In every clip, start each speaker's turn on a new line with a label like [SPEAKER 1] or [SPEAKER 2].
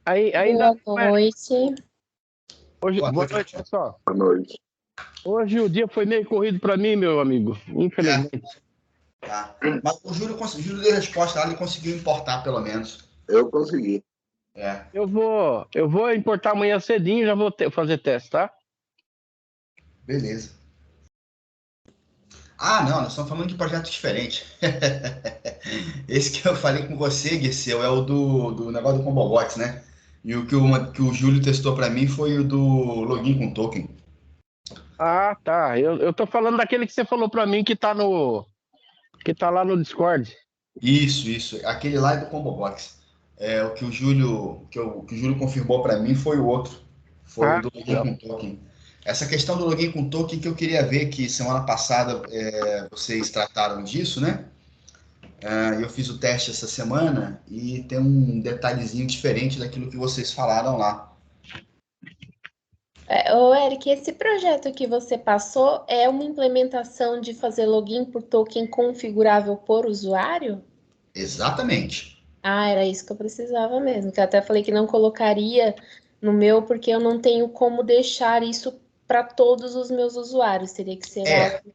[SPEAKER 1] Aí, ainda
[SPEAKER 2] Boa noite.
[SPEAKER 1] hoje,
[SPEAKER 3] Boa
[SPEAKER 1] boa
[SPEAKER 3] noite.
[SPEAKER 1] noite, pessoal.
[SPEAKER 4] Boa noite.
[SPEAKER 1] Hoje o dia foi meio corrido para mim, meu amigo, infelizmente.
[SPEAKER 3] Tá. Mas o Júlio deu resposta lá, ele conseguiu importar pelo menos.
[SPEAKER 4] Eu consegui.
[SPEAKER 3] É.
[SPEAKER 1] Eu vou importar amanhã cedinho, já vou fazer teste, tá?
[SPEAKER 3] Beleza. Ah, não, nós estamos falando de projeto diferente. Esse que eu falei com você, Guessel, é o do negócio do Combobox, né? E o que o Júlio testou para mim foi o do login com token.
[SPEAKER 1] Ah, tá. Eu tô falando daquele que você falou para mim que tá lá no Discord.
[SPEAKER 3] Isso. Aquele lá é do Combobox. É, o que o Júlio, que o Júlio confirmou para mim foi o outro. Foi o
[SPEAKER 1] Ah,
[SPEAKER 3] do login
[SPEAKER 1] legal.
[SPEAKER 3] com token. Essa questão do login com token que eu queria ver, que semana passada vocês trataram disso, né? Eu fiz o teste essa semana e tem um detalhezinho diferente daquilo que vocês falaram lá.
[SPEAKER 2] Ô, Eric, esse projeto que você passou é uma implementação de fazer login por token configurável por usuário?
[SPEAKER 3] Exatamente.
[SPEAKER 2] Ah, era isso que eu precisava mesmo. Que eu até falei que não colocaria no meu, porque eu não tenho como deixar isso para todos os meus usuários. Teria que ser algo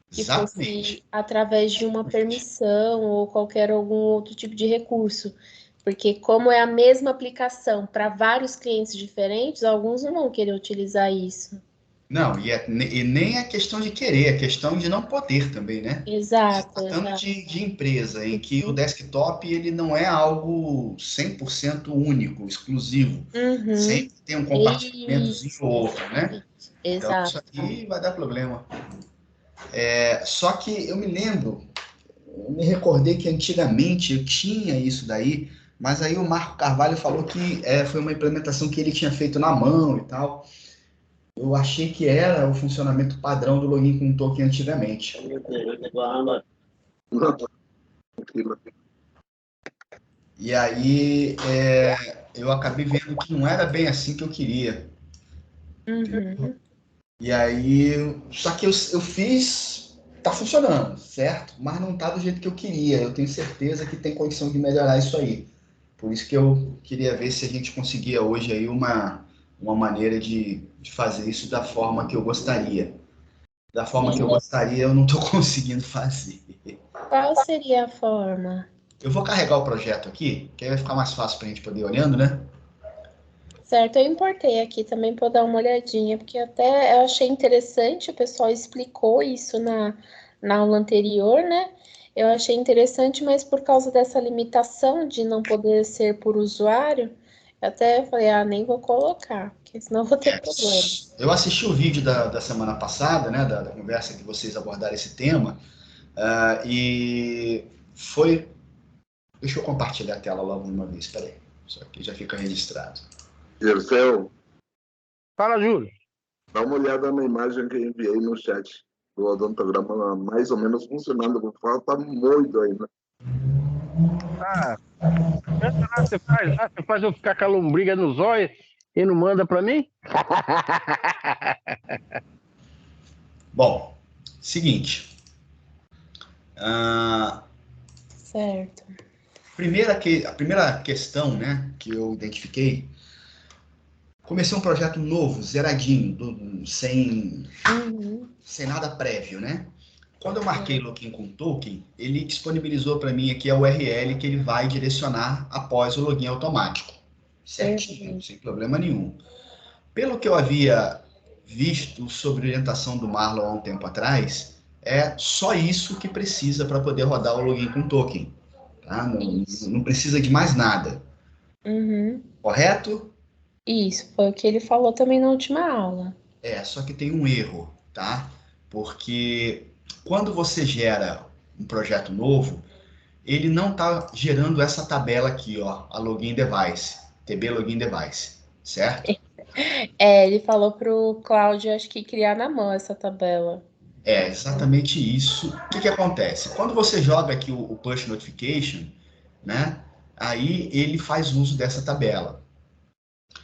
[SPEAKER 2] que fosse
[SPEAKER 3] Exatamente.
[SPEAKER 2] através de uma permissão ou algum outro tipo de recurso. Porque como é a mesma aplicação para vários clientes diferentes, alguns não vão querer utilizar isso.
[SPEAKER 3] Não, e nem é questão de querer, é questão de não poder também, né? Se
[SPEAKER 2] Exato,
[SPEAKER 3] tratando
[SPEAKER 2] exato.
[SPEAKER 3] de empresa em que o desktop ele não é algo 100% único, exclusivo.
[SPEAKER 2] Uhum.
[SPEAKER 3] Sempre tem um compartimentozinho
[SPEAKER 2] Isso,
[SPEAKER 3] ou outro, né? Então isso
[SPEAKER 2] exato.
[SPEAKER 3] aqui vai dar problema. Só que eu me lembro, eu me recordei que antigamente eu tinha isso daí, mas aí o Marco Carvalho falou que foi uma implementação que ele tinha feito na mão e tal. Eu achei que era o funcionamento padrão do login com token antigamente. E aí eu acabei vendo que não era bem assim que eu queria.
[SPEAKER 2] Uhum.
[SPEAKER 3] E aí, só que eu fiz, tá funcionando, certo? Mas não tá do jeito que eu queria. Eu tenho certeza que tem condição de melhorar isso aí. Por isso que eu queria ver se a gente conseguia hoje aí uma maneira de fazer isso da forma que eu gostaria. Da forma que eu gostaria, eu não estou conseguindo fazer.
[SPEAKER 2] Qual seria a forma?
[SPEAKER 3] Eu vou carregar o projeto aqui, que aí vai ficar mais fácil para a gente poder ir olhando, né?
[SPEAKER 2] Certo, eu importei aqui também para dar uma olhadinha, porque até eu achei interessante, o pessoal explicou isso na aula anterior, né? Eu achei interessante, mas por causa dessa limitação de não poder ser por usuário, eu até falei, nem vou colocar, porque senão eu vou ter problema.
[SPEAKER 3] Eu assisti o vídeo da semana passada, né, da conversa que vocês abordaram esse tema, e foi. Deixa eu compartilhar a tela logo uma vez, peraí. Isso aqui já fica registrado.
[SPEAKER 4] Dirceu,
[SPEAKER 1] Fala, Júlio.
[SPEAKER 4] dá uma olhada na imagem que eu enviei no chat do odontograma, mais ou menos funcionando, porque falta muito ainda.
[SPEAKER 1] Ah, você faz eu ficar com a lombriga nos olhos e não manda para mim?
[SPEAKER 3] Bom, seguinte.
[SPEAKER 2] Certo.
[SPEAKER 3] A primeira questão, né, que eu identifiquei, comecei um projeto novo, zeradinho, sem nada prévio, né? Quando eu marquei login com token, ele disponibilizou para mim aqui a URL que ele vai direcionar após o login automático. Certinho, sem problema nenhum. Pelo que eu havia visto sobre orientação do Marlon há um tempo atrás, é só isso que precisa para poder rodar o login com token. Tá? Não precisa de mais nada. Correto?
[SPEAKER 2] Isso, foi o que ele falou também na última aula.
[SPEAKER 3] Só que tem um erro, tá? Porque quando você gera um projeto novo, ele não está gerando essa tabela aqui, ó, a login device, TB login device, certo?
[SPEAKER 2] Ele falou pro Cláudio, acho que criar na mão essa tabela.
[SPEAKER 3] É exatamente isso. O que acontece? Quando você joga aqui o push notification, né? Aí ele faz uso dessa tabela.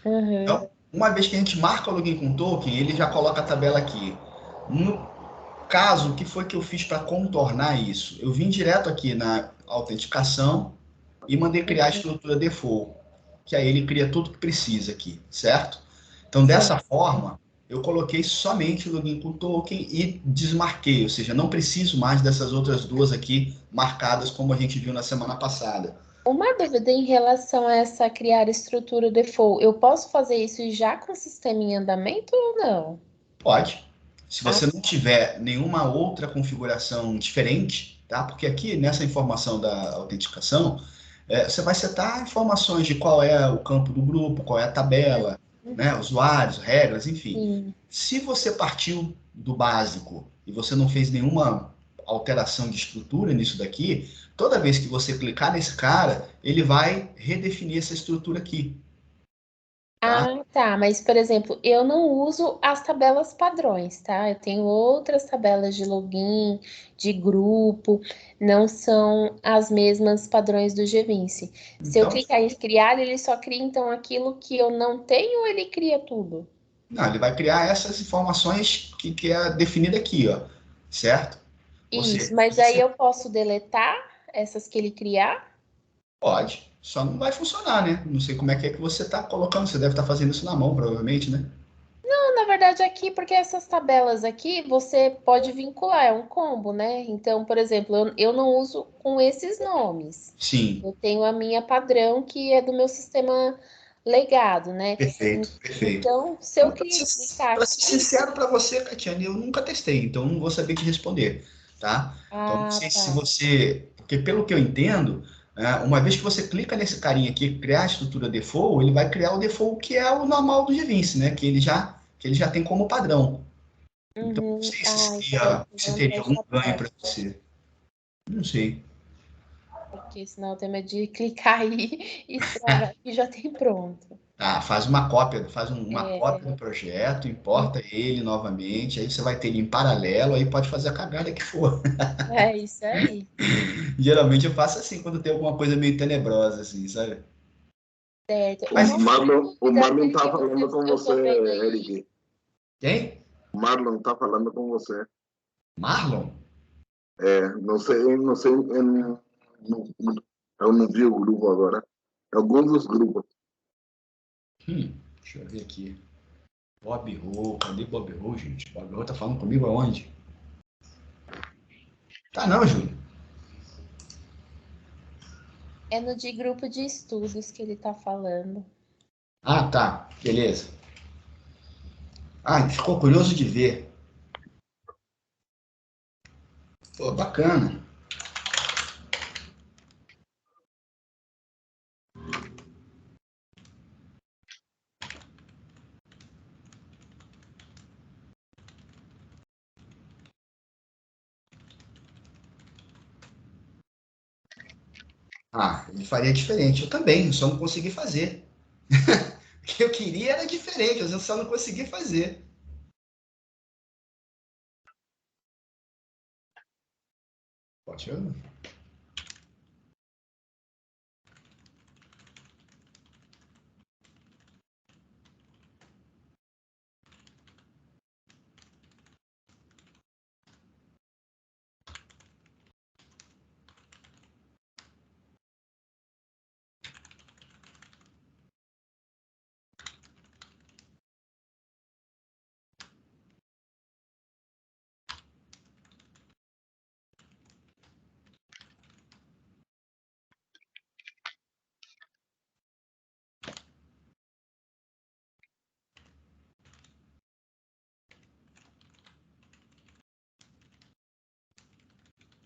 [SPEAKER 3] Então, uma vez que a gente marca o login com token, ele já coloca a tabela aqui. No caso, o que foi que eu fiz para contornar isso? Eu vim direto aqui na autenticação e mandei criar a estrutura default. que aí ele cria tudo que precisa aqui, certo? Então, dessa forma, eu coloquei somente o login com token e desmarquei, ou seja, não preciso mais dessas outras duas aqui marcadas como a gente viu na semana passada.
[SPEAKER 2] Uma dúvida em relação a essa criar estrutura default, eu posso fazer isso já com o sistema em andamento ou não?
[SPEAKER 3] Pode. Se você não tiver nenhuma outra configuração diferente, tá? Porque aqui nessa informação da autenticação, você vai setar informações de qual é o campo do grupo, qual é a tabela, né? Usuários, regras, enfim.
[SPEAKER 2] Sim.
[SPEAKER 3] Se você partiu do básico e você não fez nenhuma alteração de estrutura nisso daqui, toda vez que você clicar nesse cara, ele vai redefinir essa estrutura aqui. Tá?
[SPEAKER 2] Ah, tá. Mas, por exemplo, eu não uso as tabelas padrões, tá? Eu tenho outras tabelas de login, de grupo, não são as mesmas padrões do Gvince. Se eu
[SPEAKER 3] Então,
[SPEAKER 2] clicar em criar, ele só cria, então, aquilo que eu não tenho ou ele cria tudo?
[SPEAKER 3] não, ele vai criar essas informações que é definida aqui, ó, certo? Ou seja,
[SPEAKER 2] Isso, mas aí eu posso deletar essas que ele criar?
[SPEAKER 3] pode, só não vai funcionar, né? Não sei como é que você está colocando, você deve estar fazendo isso na mão, provavelmente, né?
[SPEAKER 2] Não, na verdade, aqui, porque essas tabelas aqui, você pode vincular, é um combo, né? Então, por exemplo, eu não uso com esses nomes.
[SPEAKER 3] Sim,
[SPEAKER 2] Eu tenho a minha padrão, que é do meu sistema legado, né?
[SPEAKER 3] perfeito, perfeito.
[SPEAKER 2] Então, se eu clicar
[SPEAKER 3] Para ser
[SPEAKER 2] aqui...
[SPEAKER 3] sincero para você, Catiane, eu nunca testei, então não vou saber te responder, tá? Então, não
[SPEAKER 2] Ah,
[SPEAKER 3] sei se
[SPEAKER 2] tá.
[SPEAKER 3] você... Porque pelo que eu entendo, uma vez que você clica nesse carinha aqui, criar a estrutura default, ele vai criar o default que é o normal do Gvince, né? Que ele já tem como padrão. Então, não
[SPEAKER 2] Uhum.
[SPEAKER 3] sei
[SPEAKER 2] Ah, então
[SPEAKER 3] se
[SPEAKER 2] não
[SPEAKER 3] teria algum
[SPEAKER 2] deixa
[SPEAKER 3] ganho para
[SPEAKER 2] aberto,
[SPEAKER 3] você. Não sei.
[SPEAKER 2] porque senão eu tenho medo de clicar aí e estragar, que já tem pronto.
[SPEAKER 3] Tá, faz uma cópia, uma
[SPEAKER 2] É,
[SPEAKER 3] cópia do projeto, importa ele novamente, aí você vai ter ele em paralelo, aí pode fazer a cagada que for.
[SPEAKER 2] é isso aí.
[SPEAKER 3] Geralmente eu faço assim quando tem alguma coisa meio tenebrosa, assim, sabe?
[SPEAKER 2] Certo.
[SPEAKER 3] Mas
[SPEAKER 2] Uma outra
[SPEAKER 3] enfim,
[SPEAKER 4] O
[SPEAKER 2] dúvida
[SPEAKER 4] Marlon
[SPEAKER 2] aqui
[SPEAKER 4] tá
[SPEAKER 2] que
[SPEAKER 4] falando com
[SPEAKER 2] eu
[SPEAKER 4] você,
[SPEAKER 2] tô vendo aí.
[SPEAKER 4] Eric.
[SPEAKER 3] quem?
[SPEAKER 4] O Marlon tá falando com você.
[SPEAKER 3] Marlon?
[SPEAKER 4] Não sei, não sei, eu não vi o grupo agora. Alguns dos grupos.
[SPEAKER 3] Deixa eu ver aqui. Bob Ho, cadê Bob Ho, gente? Bob Ho tá falando comigo aonde? Tá não, Júlio.
[SPEAKER 2] É no de grupo de estudos que ele tá falando.
[SPEAKER 3] Ah, tá. Beleza. Ah, ficou curioso de ver. Pô, bacana. Ah, ele faria diferente. Eu também, eu só não consegui fazer. O que eu queria era diferente, eu só não consegui fazer. Pode ir?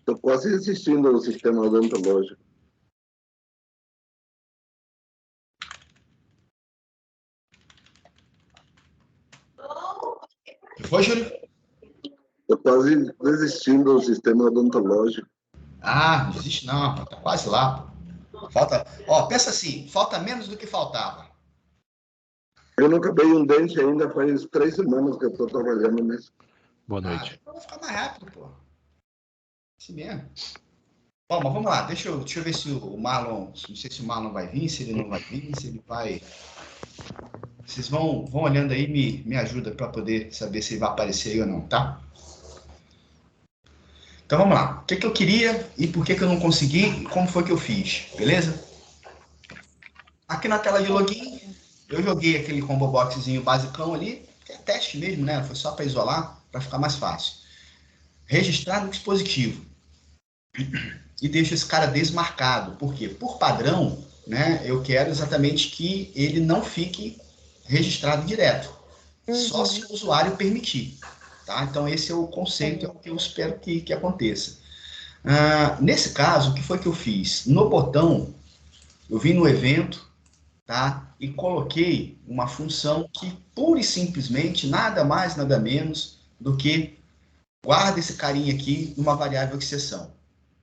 [SPEAKER 4] Estou quase assistindo ao sistema odontológico.
[SPEAKER 3] Foi, Júlio?
[SPEAKER 4] Estou quase desistindo do sistema odontológico.
[SPEAKER 3] Ah, não desiste não, pô, tá quase lá. Pô. Falta, ó, pensa assim, falta menos do que faltava.
[SPEAKER 4] Eu não acabei um dente ainda, faz 3 semanas que eu estou trabalhando nisso.
[SPEAKER 1] Boa noite.
[SPEAKER 3] Vai ficar mais rápido, pô. Assim mesmo. Bom, mas vamos lá, deixa eu ver se o Marlon, não sei se o Marlon vai vir, se ele não vai vir, se ele vai... Vocês vão olhando aí e me ajuda para poder saber se ele vai aparecer aí ou não, tá? Então vamos lá. O que eu queria e por que eu não consegui e como foi que eu fiz, beleza? Aqui na tela de login, eu joguei aquele combo boxzinho basicão ali, que é teste mesmo, né? Foi só para isolar, para ficar mais fácil. Registrar no dispositivo. E deixo esse cara desmarcado. Por quê? Por padrão, né? Eu quero exatamente que ele não fique registrado direto. Só se o usuário permitir. Tá? Então, esse é o conceito, é o que eu espero que aconteça. Nesse caso, o que foi que eu fiz? No botão, eu vim no evento, tá? E coloquei uma função que, pura e simplesmente, nada mais, nada menos do que guarda esse carinha aqui numa variável exceção,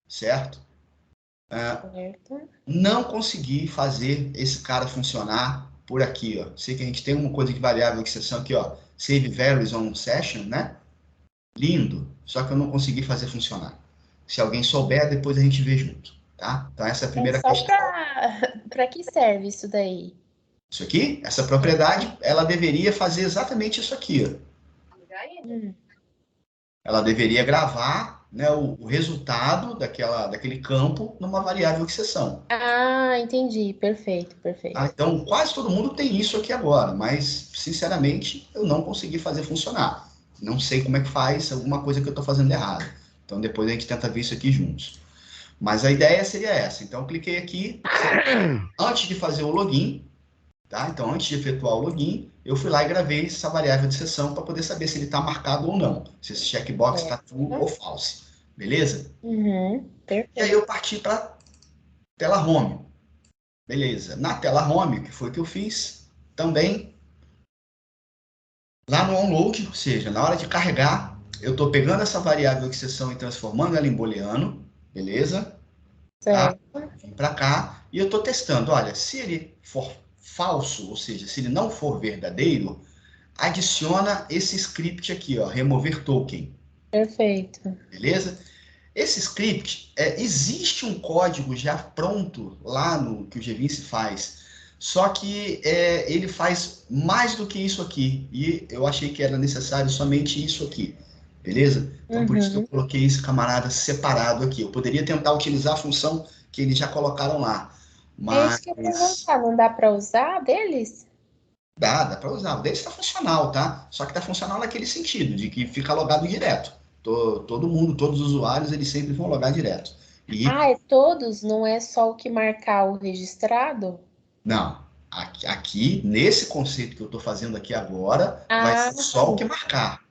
[SPEAKER 3] certo? Não consegui fazer esse cara funcionar por aqui, ó. Sei que a gente tem uma coisa de variável exceção aqui, ó. Save varies on session, né? Lindo, só que eu não consegui fazer funcionar. Se alguém souber, depois a gente vê junto, tá? Então essa é a primeira questão.
[SPEAKER 2] Para que serve isso daí?
[SPEAKER 3] Isso aqui, essa propriedade, ela deveria fazer exatamente isso aqui, ó. Ela deveria gravar, né, o resultado daquele campo numa variável exceção.
[SPEAKER 2] Ah, entendi. Perfeito, perfeito.
[SPEAKER 3] Então, quase todo mundo tem isso aqui agora, mas, sinceramente, eu não consegui fazer funcionar. Não sei como é que faz, alguma coisa que eu estou fazendo errado. Então, depois a gente tenta ver isso aqui juntos. Mas a ideia seria essa. Então, eu cliquei aqui, antes de fazer o login, tá? Então, antes de efetuar o login, eu fui lá e gravei essa variável de sessão para poder saber se ele está marcado ou não. Se esse checkbox está true ou false. Beleza?
[SPEAKER 2] Perfeito.
[SPEAKER 3] E aí eu parti para tela home. Beleza. Na tela home, o que foi que eu fiz? Também, lá no onload, ou seja, na hora de carregar, eu estou pegando essa variável exceção e transformando ela em booleano. Beleza?
[SPEAKER 2] Certo.
[SPEAKER 3] Tá? Vim para cá e eu estou testando. Olha, se ele for falso, ou seja, se ele não for verdadeiro, adiciona esse script aqui, ó, remover token.
[SPEAKER 2] Perfeito.
[SPEAKER 3] Beleza? Esse script, existe um código já pronto lá no que o Gvince faz, só que ele faz mais do que isso aqui, e eu achei que era necessário somente isso aqui, beleza? Então, por isso que eu coloquei esse camarada separado aqui. Eu poderia tentar utilizar a função que eles já colocaram lá, mas...
[SPEAKER 2] É isso que eu ia perguntar, não dá para usar deles?
[SPEAKER 3] Dá para usar. O deles está funcional, tá? Só que está funcional naquele sentido, de que fica logado direto. Todo mundo, todos os usuários, eles sempre vão logar direto.
[SPEAKER 2] É todos? Não é só o que marcar o registrado?
[SPEAKER 3] Não. Aqui, nesse conceito que eu estou fazendo aqui agora, vai ser só o que marcar.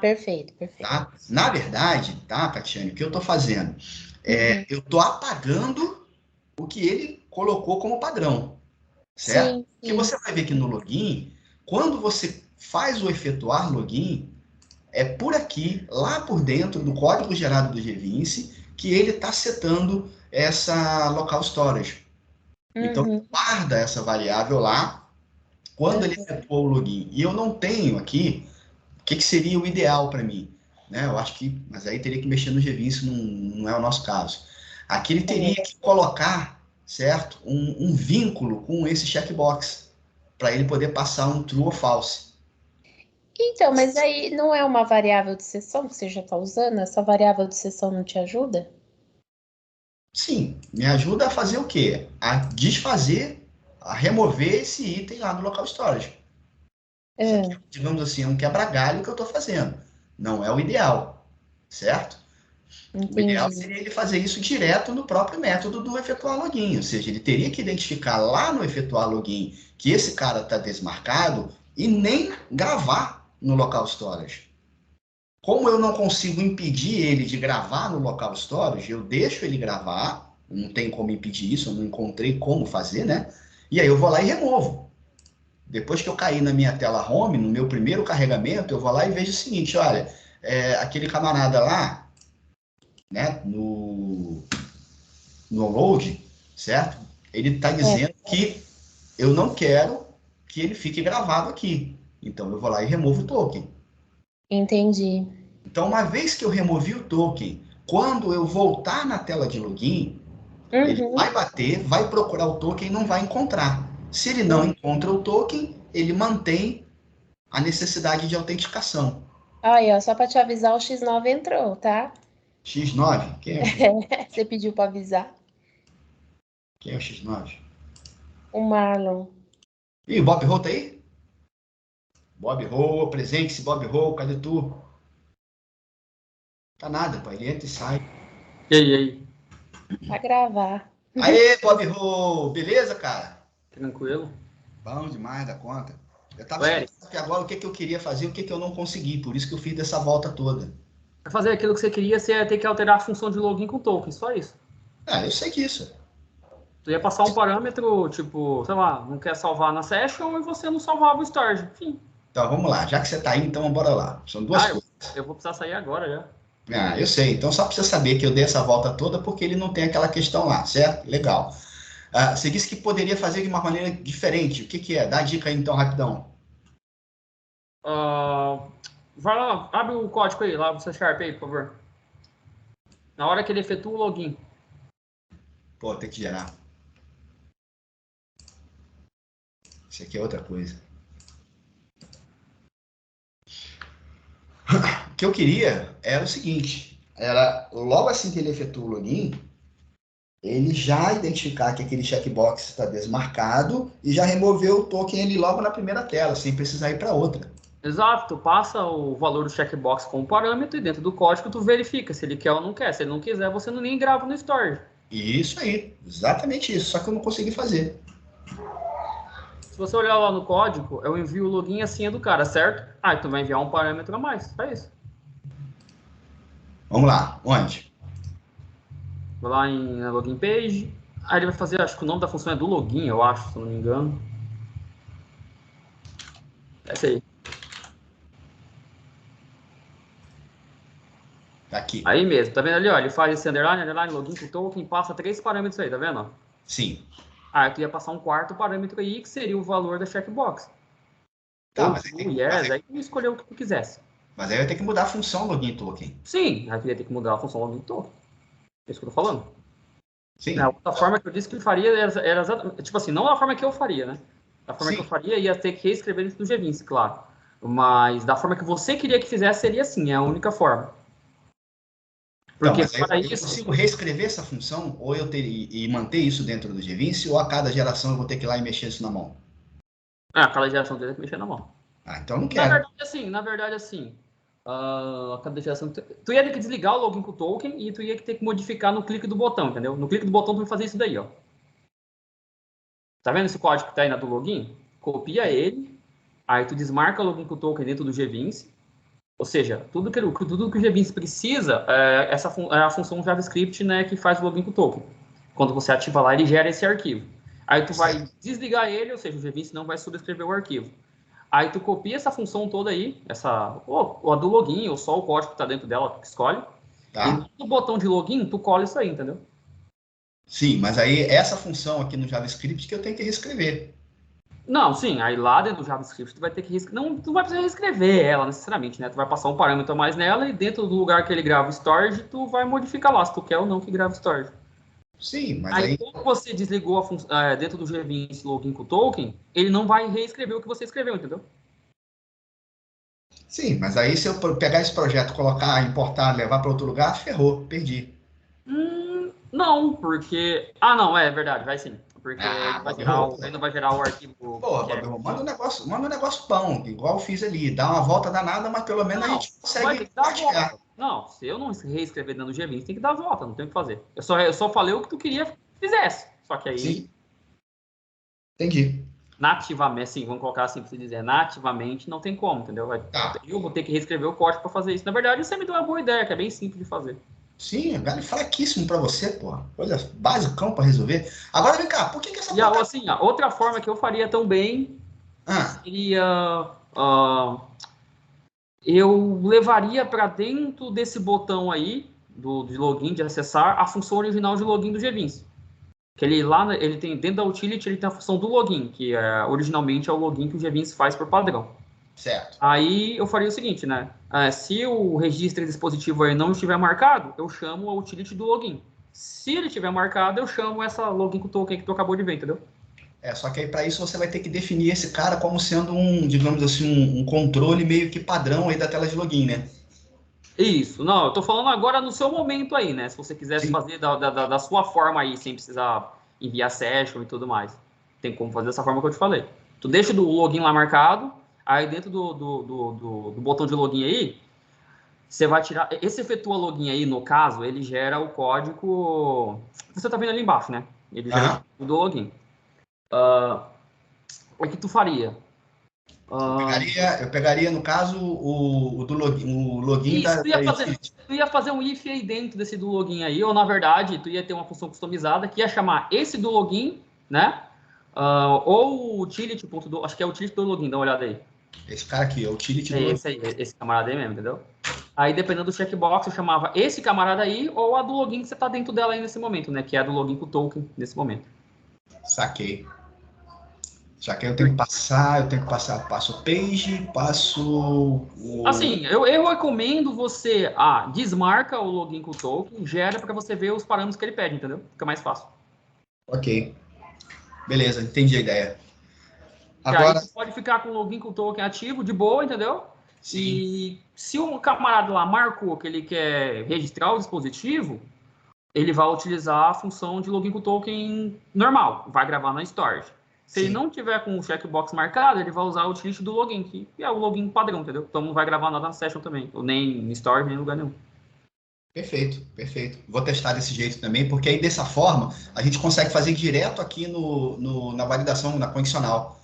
[SPEAKER 2] Perfeito, perfeito.
[SPEAKER 3] Tá? Na verdade, tá, Catiane, o que eu estou fazendo? Eu estou apagando o que ele colocou como padrão. Certo?
[SPEAKER 2] Sim.
[SPEAKER 3] Que você vai ver que no login, quando você faz o efetuar login, é por aqui, lá por dentro do código gerado do Gvince, que ele está setando essa local storage. Então, ele guarda essa variável lá quando ele efetua o login. E eu não tenho aqui o que seria o ideal para mim. Né? Eu acho que, mas aí teria que mexer no Gvince, não é o nosso caso. Aqui ele teria que colocar, certo, um vínculo com esse checkbox, para ele poder passar um true ou false.
[SPEAKER 2] Então, mas aí não é uma variável de seção que você já está usando? Essa variável de seção não te ajuda?
[SPEAKER 3] Sim, me ajuda a fazer o quê? A desfazer, a remover esse item lá do local storage. Isso aqui, digamos assim, é um quebra-galho que eu estou fazendo. Não é o ideal, certo?
[SPEAKER 2] Entendi.
[SPEAKER 3] O ideal seria ele fazer isso direto no próprio método do efetuar login. Ou seja, ele teria que identificar lá no efetuar login que esse cara está desmarcado e nem gravar no local storage. Como eu não consigo impedir ele de gravar no local storage, eu deixo ele gravar, não tem como impedir isso, eu não encontrei como fazer, né? E aí eu vou lá e removo. Depois que eu caí na minha tela home, no meu primeiro carregamento, eu vou lá e vejo o seguinte, olha, aquele camarada lá, né, no load, certo? Ele está dizendo que eu não quero que ele fique gravado aqui. Então eu vou lá e removo o token.
[SPEAKER 2] Entendi.
[SPEAKER 3] Então, uma vez que eu removi o token, quando eu voltar na tela de login, ele vai bater, vai procurar o token e não vai encontrar. Se ele não encontra o token, ele mantém a necessidade de autenticação.
[SPEAKER 2] Aí, ó, só para te avisar, o X9 entrou, tá?
[SPEAKER 3] X9? Quem é o X9?
[SPEAKER 2] Você pediu para avisar.
[SPEAKER 3] Quem é o X9?
[SPEAKER 2] O Marlon.
[SPEAKER 3] Ih, o Bob Roll tá aí? Bob Roll, presente-se, Bob Roll, cadê tu? Tá nada, pai, ele entra e sai.
[SPEAKER 5] E aí?
[SPEAKER 2] Pra gravar.
[SPEAKER 3] Aê, Bob Roll, beleza, cara?
[SPEAKER 5] Tranquilo?
[SPEAKER 3] Bom demais da conta. Eu tava
[SPEAKER 5] Ué,
[SPEAKER 3] explicando aqui agora o que eu queria fazer e o que eu não consegui, por isso que eu fiz dessa volta toda.
[SPEAKER 5] pra fazer aquilo que você queria, você ia ter que alterar a função de login com token, só isso.
[SPEAKER 3] Ah, eu sei disso.
[SPEAKER 5] Tu ia passar um parâmetro, tipo, sei lá, não quer salvar na session e você não salvava o storage. Enfim.
[SPEAKER 3] Então, vamos lá. Já que você tá aí, então bora lá. São duas coisas.
[SPEAKER 5] Eu vou precisar sair agora já.
[SPEAKER 3] Ah, eu sei. Então, só para você saber que eu dei essa volta toda porque ele não tem aquela questão lá, certo? Legal. Você disse que poderia fazer de uma maneira diferente. O que que é? Dá a dica aí, então, rapidão.
[SPEAKER 5] Vai lá, abre o código aí, lá no C# aí, por favor. Na hora que ele efetua o login.
[SPEAKER 3] Pô, tem que gerar. Isso aqui é outra coisa. O que eu queria era o seguinte. Era, logo assim que ele efetua o login, ele já identificar que aquele checkbox está desmarcado e já remover o token ali logo na primeira tela, sem precisar ir para outra.
[SPEAKER 5] Exato, tu passa o valor do checkbox como parâmetro e dentro do código tu verifica se ele quer ou não quer. Se ele não quiser, você não nem grava no storage.
[SPEAKER 3] Isso aí, exatamente isso, só que eu não consegui fazer.
[SPEAKER 5] Se você olhar lá no código, eu envio o login e a senha do cara, certo? Aí tu vai enviar um parâmetro a mais, é isso.
[SPEAKER 3] Vamos lá, onde?
[SPEAKER 5] Vou lá em login page, aí ele vai fazer, acho que o nome da função é do login, eu acho, se eu não me engano. Essa aí.
[SPEAKER 3] Tá aqui.
[SPEAKER 5] Aí mesmo, tá vendo ali, ó? Ele faz esse underline, login com token, passa 3 parâmetros aí, tá vendo?
[SPEAKER 3] Sim.
[SPEAKER 5] Aí tu ia passar um quarto parâmetro aí, que seria o valor da checkbox.
[SPEAKER 3] Tá,
[SPEAKER 5] Ou
[SPEAKER 3] mas
[SPEAKER 5] true, yes, aí tu escolheu o que tu quisesse.
[SPEAKER 3] Mas aí vai ter que mudar a função login token.
[SPEAKER 5] Sim, aí tu ia ter que mudar a função login token. É isso que eu tô falando.
[SPEAKER 3] Sim.
[SPEAKER 5] A outra forma que eu disse que faria era exatamente, tipo assim, não a forma que eu faria, né? A forma que eu faria ia ter que reescrever dentro do G20, claro. Mas da forma que você queria que fizesse, seria assim, é a única forma. Porque
[SPEAKER 3] então, mas aí eu consigo reescrever essa função, ou eu ter e manter isso dentro do G20, ou a cada geração eu vou ter que ir lá e mexer isso na mão?
[SPEAKER 5] A cada geração tem que mexer na mão.
[SPEAKER 3] Ah, então eu não quero.
[SPEAKER 5] Na verdade, assim, a cada geração, tu ia ter que desligar o login com o token e tu ia ter que modificar no clique do botão, entendeu? No clique do botão tu vai fazer isso daí, ó. Tá vendo esse código que tá aí na do login? Copia ele, aí tu desmarca o login com o token dentro do G20. Ou seja, tudo que o G20 precisa é a função JavaScript, né, que faz o login com o token. Quando você ativa lá, ele gera esse arquivo. Aí tu vai desligar ele, ou seja, o G20 não vai subscrever o arquivo. Aí tu copia essa função toda aí, ou a do login, ou só o código que está dentro dela, tu escolhe. Tá. E no botão de login, tu cola isso aí, entendeu?
[SPEAKER 3] Sim, mas aí essa função aqui no JavaScript que eu tenho que reescrever.
[SPEAKER 5] Não, sim, aí lá dentro do JavaScript tu vai ter que reescrever. Não, tu vai precisar reescrever ela necessariamente, né? Tu vai passar um parâmetro a mais nela e dentro do lugar que ele grava o storage, tu vai modificar lá, se tu quer ou não que grave o storage.
[SPEAKER 3] Sim, mas aí...
[SPEAKER 5] Quando você desligou dentro do G20 login com o token, ele não vai reescrever o que você escreveu, entendeu?
[SPEAKER 3] Sim, mas aí se eu pegar esse projeto, colocar, importar, levar para outro lugar, ferrou, perdi.
[SPEAKER 5] Não, porque... Ah, não, é verdade, vai sim. Porque ele não vai gerar o arquivo...
[SPEAKER 3] Porra, manda um negócio bom, igual eu fiz ali. Dá uma volta danada, mas pelo menos a gente consegue praticar.
[SPEAKER 5] Não, se eu não reescrever dentro do G20, tem que dar a volta, não tem o que fazer. Eu só falei o que tu queria que fizesse. Só que aí...
[SPEAKER 3] Sim. Entendi.
[SPEAKER 5] Nativamente, assim, vamos colocar assim para você dizer, nativamente não tem como, entendeu? Eu vou ter que reescrever o código para fazer isso. Na verdade, você me deu uma boa ideia, que é bem simples de fazer.
[SPEAKER 3] Sim, é fraquíssimo para você, pô. Coisa basicão para resolver. Agora vem cá, por que essa...
[SPEAKER 5] E assim, a outra forma que eu faria também seria... eu levaria para dentro desse botão aí, de login, de acessar, a função original de login do G20. Que ele tem, dentro da utility, ele tem a função do login, que originalmente é o login que o G20 faz por padrão.
[SPEAKER 3] Certo.
[SPEAKER 5] Aí eu faria o seguinte, né? Se o registro de dispositivo aí não estiver marcado, eu chamo a utility do login. Se ele estiver marcado, eu chamo essa login com o token que tu acabou de ver, entendeu?
[SPEAKER 3] Só que aí para isso você vai ter que definir esse cara como sendo digamos assim, um controle meio que padrão aí da tela de login, né?
[SPEAKER 5] Isso, não, eu tô falando agora no seu momento aí, né? Se você quisesse fazer da sua forma aí, sem precisar enviar session e tudo mais. Tem como fazer dessa forma que eu te falei. Tu deixa o login lá marcado, aí dentro do botão de login aí, você vai tirar... Esse efetua login aí, no caso, ele gera o código... Você tá vendo ali embaixo, né? Ele gera o código do login. O que tu faria?
[SPEAKER 3] Eu pegaria, no caso, o login
[SPEAKER 5] isso,
[SPEAKER 3] da
[SPEAKER 5] tu ia fazer um if aí dentro desse do login aí, ou na verdade, tu ia ter uma função customizada que ia chamar esse do login, né? Ou o utility, acho que é o utility do login, dá uma olhada aí.
[SPEAKER 3] Esse cara aqui, é o utility do login.
[SPEAKER 5] Esse aí, esse camarada aí mesmo, entendeu? Aí, dependendo do checkbox, eu chamava esse camarada aí, ou a do login que você tá dentro dela aí nesse momento, né? Que é a do login com o token nesse momento.
[SPEAKER 3] Saquei. Já que eu tenho que passar, passo o page, passo o...
[SPEAKER 5] Assim, eu recomendo você, desmarca o login com o token, gera para você ver os parâmetros que ele pede, entendeu? Fica mais fácil.
[SPEAKER 3] Ok. Beleza, entendi a ideia.
[SPEAKER 5] Agora... Aí você pode ficar com o login com o token ativo, de boa, entendeu? Sim. E se um camarada lá marcou que ele quer registrar o dispositivo, ele vai utilizar a função de login com o token normal, vai gravar na storage. Se ele não tiver com o checkbox marcado, ele vai usar o utility do login, que é o login padrão, entendeu? Então não vai gravar nada na session também, ou nem em storage, nem em lugar nenhum.
[SPEAKER 3] Perfeito, perfeito. Vou testar desse jeito também, porque aí dessa forma a gente consegue fazer direto aqui na validação, na condicional.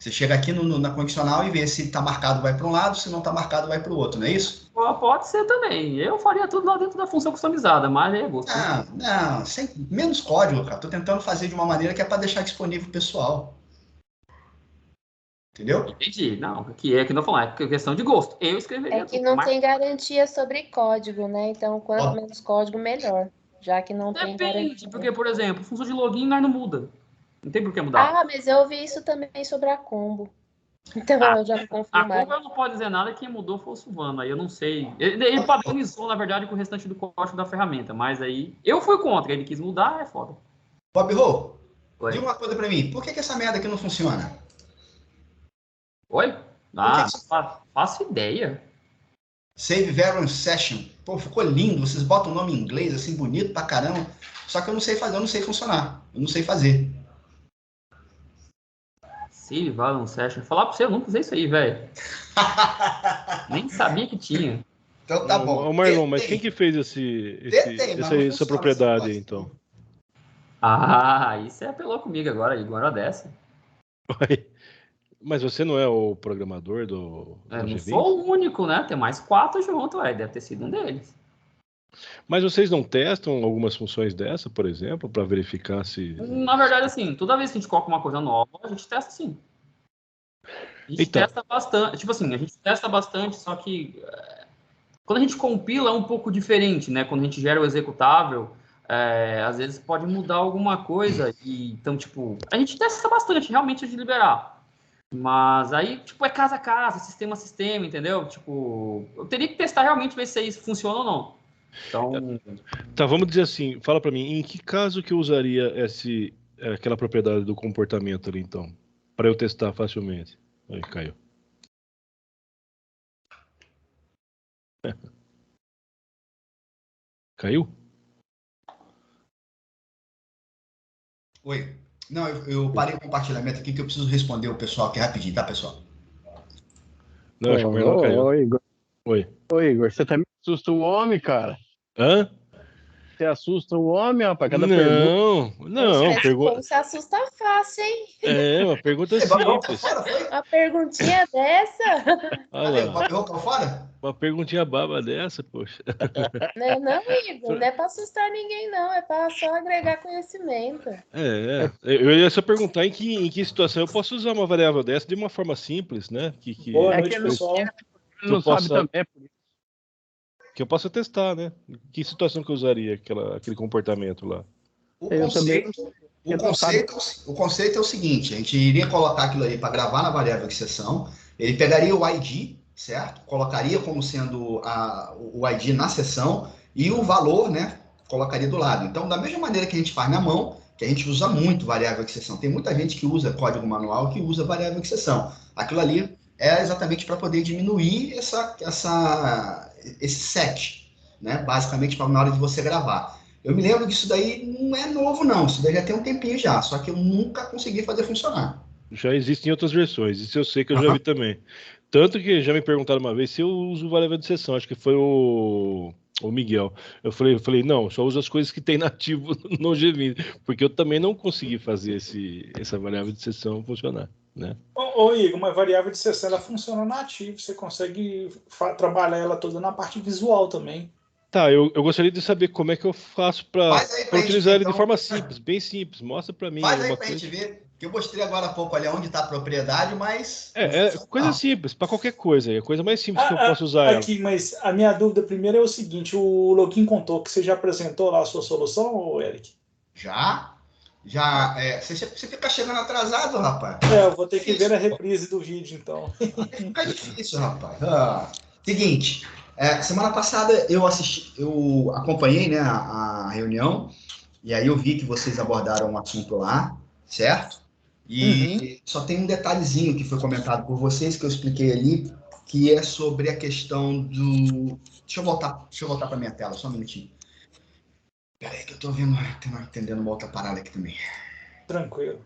[SPEAKER 3] Você chega aqui na condicional e vê se está marcado, vai para um lado, se não está marcado, vai para o outro, não é isso?
[SPEAKER 5] Pode ser também. Eu faria tudo lá dentro da função customizada, mas é gosto.
[SPEAKER 3] Não, menos código, cara. Estou tentando fazer de uma maneira que é para deixar disponível pro pessoal. Entendeu?
[SPEAKER 5] Entendi. Não, que não vou falar, é questão de gosto. Eu escreveria.
[SPEAKER 2] É que não tem garantia sobre código, né? Então, quanto menos código, melhor. Já que não tem garantia.
[SPEAKER 5] Depende, porque, por exemplo, função de login nós não muda. Não tem por que mudar.
[SPEAKER 2] Mas eu ouvi isso também sobre a combo. Então, eu já não confio mais.
[SPEAKER 5] A combo eu não pode dizer nada, quem mudou foi o Silvano, aí eu não sei. Ele padronizou, na verdade, com o restante do código da ferramenta, mas aí eu fui contra, ele quis mudar, é foda.
[SPEAKER 3] Bob Ho, diga uma coisa pra mim, por que essa merda aqui não funciona?
[SPEAKER 5] Oi? Faço ideia.
[SPEAKER 3] Save Variant Session. Pô, ficou lindo, vocês botam o nome em inglês, assim, bonito pra caramba, só que eu não sei fazer, eu não sei funcionar, eu não sei fazer.
[SPEAKER 5] Save Variant Session. Falar pra você, eu nunca usei isso aí, velho. Nem sabia que tinha.
[SPEAKER 3] Então tá bom.
[SPEAKER 6] Ô Marlon, mas quem que fez essa propriedade aí, então?
[SPEAKER 5] Isso apelou comigo agora dessa.
[SPEAKER 6] Mas você não é o programador do
[SPEAKER 5] não sou o único, né? Tem mais 4 juntos, deve ter sido um deles.
[SPEAKER 6] Mas vocês não testam algumas funções dessa, por exemplo, para verificar se...
[SPEAKER 5] Na verdade, assim, toda vez que a gente coloca uma coisa nova, a gente testa sim. A gente testa bastante. Tipo assim, a gente testa bastante, só que quando a gente compila é um pouco diferente, né? Quando a gente gera o executável, às vezes pode mudar alguma coisa. Então, tipo, a gente testa bastante, realmente, de liberar. Mas aí, tipo, é casa a casa, sistema a sistema, entendeu? Tipo, eu teria que testar realmente, ver se isso funciona ou não. Então...
[SPEAKER 6] Tá, vamos dizer assim, fala para mim, em que caso que eu usaria aquela propriedade do comportamento ali, então? Para eu testar facilmente. Aí, caiu. Caiu?
[SPEAKER 3] Oi. Não, eu parei o compartilhamento aqui que eu preciso responder o pessoal aqui rapidinho, tá, pessoal?
[SPEAKER 6] Não, acho que o Marlon caiu.
[SPEAKER 1] Oi, Igor.
[SPEAKER 6] Oi.
[SPEAKER 1] Oi, Igor. Você também assusta o homem, cara.
[SPEAKER 6] Hã?
[SPEAKER 1] Você assusta o homem, rapaz, cada pergunta.
[SPEAKER 6] Não,
[SPEAKER 2] pergunta. Você assusta fácil, hein?
[SPEAKER 6] É, uma pergunta simples.
[SPEAKER 2] Uma perguntinha dessa?
[SPEAKER 3] Olha lá. Fora?
[SPEAKER 6] Uma perguntinha baba dessa, poxa.
[SPEAKER 2] Não, Igor, não é para assustar ninguém, não. É para só agregar conhecimento.
[SPEAKER 6] Eu ia só perguntar em que situação eu posso usar uma variável dessa de uma forma simples, né?
[SPEAKER 3] Boa noite, pessoal.
[SPEAKER 1] Não sabe também, por isso.
[SPEAKER 6] Que eu possa testar, né? Que situação que eu usaria aquele comportamento lá?
[SPEAKER 3] O conceito é o seguinte, a gente iria colocar aquilo ali para gravar na variável exceção, ele pegaria o ID, certo? Colocaria como sendo o ID na seção e o valor, né? Colocaria do lado. Então, da mesma maneira que a gente faz na mão, que a gente usa muito variável exceção, tem muita gente que usa código manual que usa variável exceção. Aquilo ali é exatamente para poder diminuir esse set, né? Basicamente, na hora de você gravar. Eu me lembro que isso daí não é novo, não. Isso daí já tem um tempinho já, só que eu nunca consegui fazer funcionar.
[SPEAKER 6] Já existem outras versões, isso eu sei que eu já vi também. Tanto que já me perguntaram uma vez se eu uso variável de seção, acho que foi o Miguel. Eu falei, não, só uso as coisas que tem nativo no G20, porque eu também não consegui fazer essa variável de seção funcionar, né?
[SPEAKER 7] Ô Igor, uma variável de seção, ela funciona nativo, você consegue trabalhar ela toda na parte visual também.
[SPEAKER 6] Tá, eu gostaria de saber como é que eu faço para utilizar ele
[SPEAKER 3] então.
[SPEAKER 6] de forma simples, bem simples. Mostra para mim.
[SPEAKER 3] Faz aí pra gente ver, que eu mostrei agora há pouco ali onde está a propriedade, mas...
[SPEAKER 6] É coisa simples, para qualquer coisa. É a coisa mais simples que eu posso usar
[SPEAKER 7] aqui, ela. Mas a minha dúvida primeiro é o seguinte, o login com token, você já apresentou lá a sua solução, Eric?
[SPEAKER 3] Já. Você fica chegando atrasado, rapaz.
[SPEAKER 7] Eu vou ter que ver a reprise do vídeo, então.
[SPEAKER 3] Fica difícil, rapaz. Seguinte, semana passada eu acompanhei, né, a reunião, e aí eu vi que vocês abordaram um assunto lá, certo? E só tem um detalhezinho que foi comentado por vocês, que eu expliquei ali, que é sobre a questão do... Deixa eu voltar para minha tela, só um minutinho. Peraí que eu tô entendendo uma outra parada aqui também.
[SPEAKER 7] Tranquilo.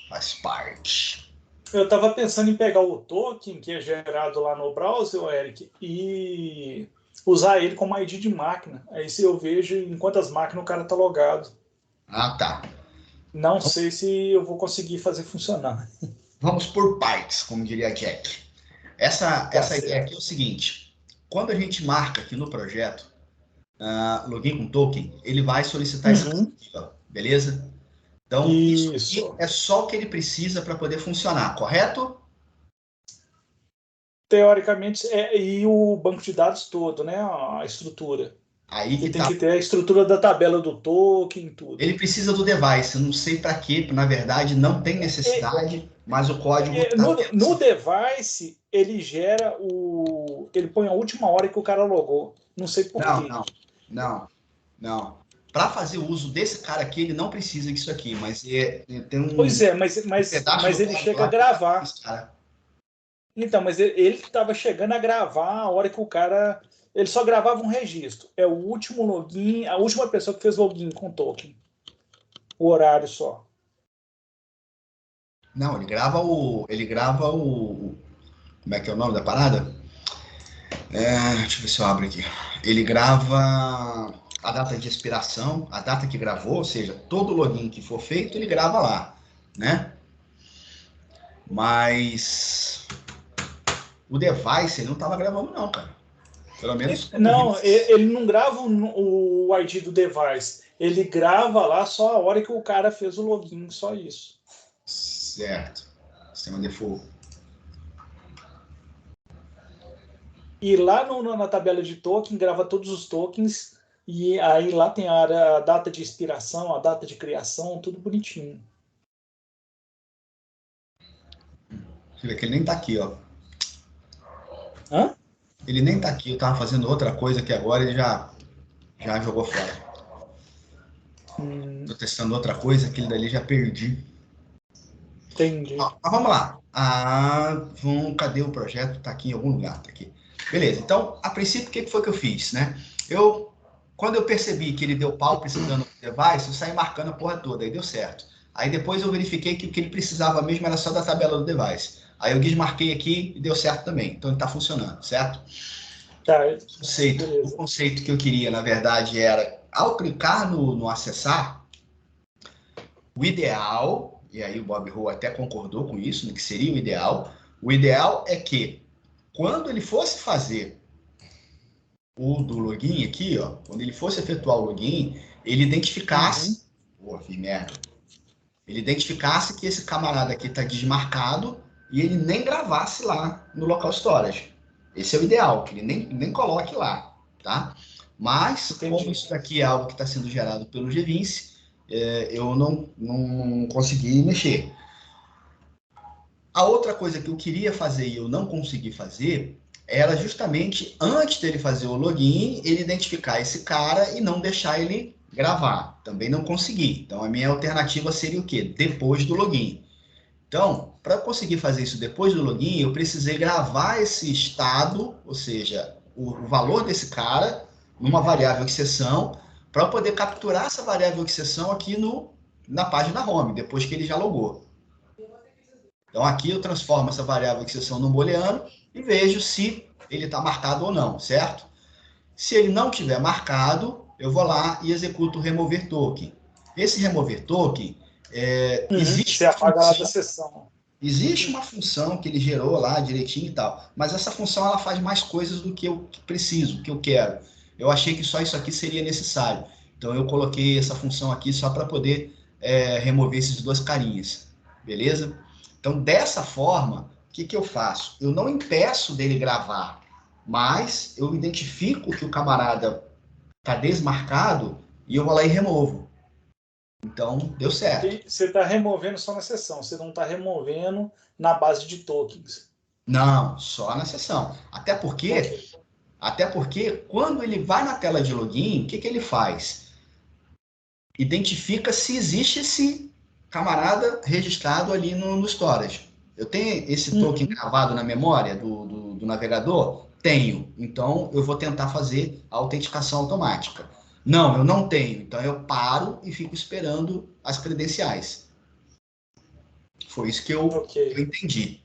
[SPEAKER 3] Faz parte.
[SPEAKER 7] Eu estava pensando em pegar o token que é gerado lá no browser, Eric, e usar ele como ID de máquina. Aí se eu vejo em quantas máquinas o cara está logado.
[SPEAKER 3] Ah, tá.
[SPEAKER 7] Não sei se eu vou conseguir fazer funcionar.
[SPEAKER 3] Vamos por partes, como diria Jack. Essa ideia aqui é o seguinte. Quando a gente marca aqui no projeto, login com token, ele vai solicitar essa coisa, beleza? Então, isso aqui é só o que ele precisa para poder funcionar, correto?
[SPEAKER 7] Teoricamente, e o banco de dados todo, né? A estrutura.
[SPEAKER 3] Aí que
[SPEAKER 7] tem que ter a estrutura da tabela do token, tudo.
[SPEAKER 3] Ele precisa do device, eu não sei para quê, na verdade não tem necessidade, mas o código...
[SPEAKER 7] No device, ele gera ele põe a última hora que o cara logou. Não sei por quê.
[SPEAKER 3] Não. Para fazer o uso desse cara aqui, ele não precisa disso aqui, mas tem um...
[SPEAKER 7] Pois é, mas ele chega a gravar. Então, mas ele estava chegando a gravar a hora que o cara... Ele só gravava um registro. É o último login, a última pessoa que fez login com token. O horário só.
[SPEAKER 3] Não, ele grava o... Como é que é o nome da parada? Deixa eu ver se eu abro aqui. Ele grava a data de expiração, a data que gravou, ou seja, todo login que for feito, ele grava lá, né? Mas o device, ele não estava gravando não, cara. Pelo menos...
[SPEAKER 7] Não, ele não grava o ID do device. Ele grava lá só a hora que o cara fez o login, só isso.
[SPEAKER 3] Certo. Sistema default.
[SPEAKER 7] E lá na tabela de token, grava todos os tokens, e aí lá tem a data de expiração, a data de criação, tudo bonitinho.
[SPEAKER 3] Você vê que ele nem tá aqui, ó.
[SPEAKER 7] Hã?
[SPEAKER 3] Ele nem tá aqui, eu tava fazendo outra coisa que agora ele já jogou fora. Tô testando outra coisa, aquele dali já perdi.
[SPEAKER 7] Entendi.
[SPEAKER 3] Mas vamos lá. Cadê o projeto? Tá aqui em algum lugar, tá aqui. Beleza, então, a princípio, o que foi que eu fiz, né? Quando eu percebi que ele deu pau precisando do device, eu saí marcando a porra toda, aí deu certo. Aí depois eu verifiquei que o que ele precisava mesmo era só da tabela do device. Aí eu desmarquei aqui e deu certo também. então ele tá funcionando, certo?
[SPEAKER 7] Tá,
[SPEAKER 3] O conceito que eu queria, na verdade, era, ao clicar no acessar, o ideal, e aí o Bob Ho até concordou com isso, que seria o ideal é que, quando ele fosse fazer o do login aqui, ó, quando ele fosse efetuar o login, ele identificasse, ele identificasse que esse camarada aqui está desmarcado e ele nem gravasse lá no local storage. Esse é o ideal, que ele nem coloque lá, tá? Mas, como isso daqui é algo que está sendo gerado pelo G20, eu não consegui mexer. A outra coisa que eu queria fazer e eu não consegui fazer era justamente, antes dele fazer o login, ele identificar esse cara e não deixar ele gravar. Também não consegui. Então, a minha alternativa seria o quê? Depois do login. Então, para conseguir fazer isso depois do login, eu precisei gravar esse estado, ou seja, o valor desse cara, numa variável exceção, para eu poder capturar essa variável de exceção aqui na página home, depois que ele já logou. Então, aqui eu transformo essa variável de exceção no booleano e vejo se ele está marcado ou não, certo? Se ele não tiver marcado, eu vou lá e executo o remover token. Esse remover token, existe
[SPEAKER 7] você apaga lá da sessão.
[SPEAKER 3] Existe uma função que ele gerou lá direitinho e tal, mas essa função ela faz mais coisas do que eu preciso, que eu quero. Eu achei que só isso aqui seria necessário. Então, eu coloquei essa função aqui só para poder remover esses dois carinhas. Beleza? Então, dessa forma, o que eu faço? Eu não impeço dele gravar, mas eu identifico que o camarada está desmarcado e eu vou lá e removo. Então, deu certo.
[SPEAKER 7] Você está removendo só na sessão, você não está removendo na base de tokens.
[SPEAKER 3] Não, só na sessão. Até porque quando ele vai na tela de login, o que ele faz? Identifica se existe esse camarada registrado ali no storage. Eu tenho esse token gravado na memória do navegador? Tenho. Então, eu vou tentar fazer a autenticação automática. Não, eu não tenho. Então, eu paro e fico esperando as credenciais. Foi isso que eu entendi.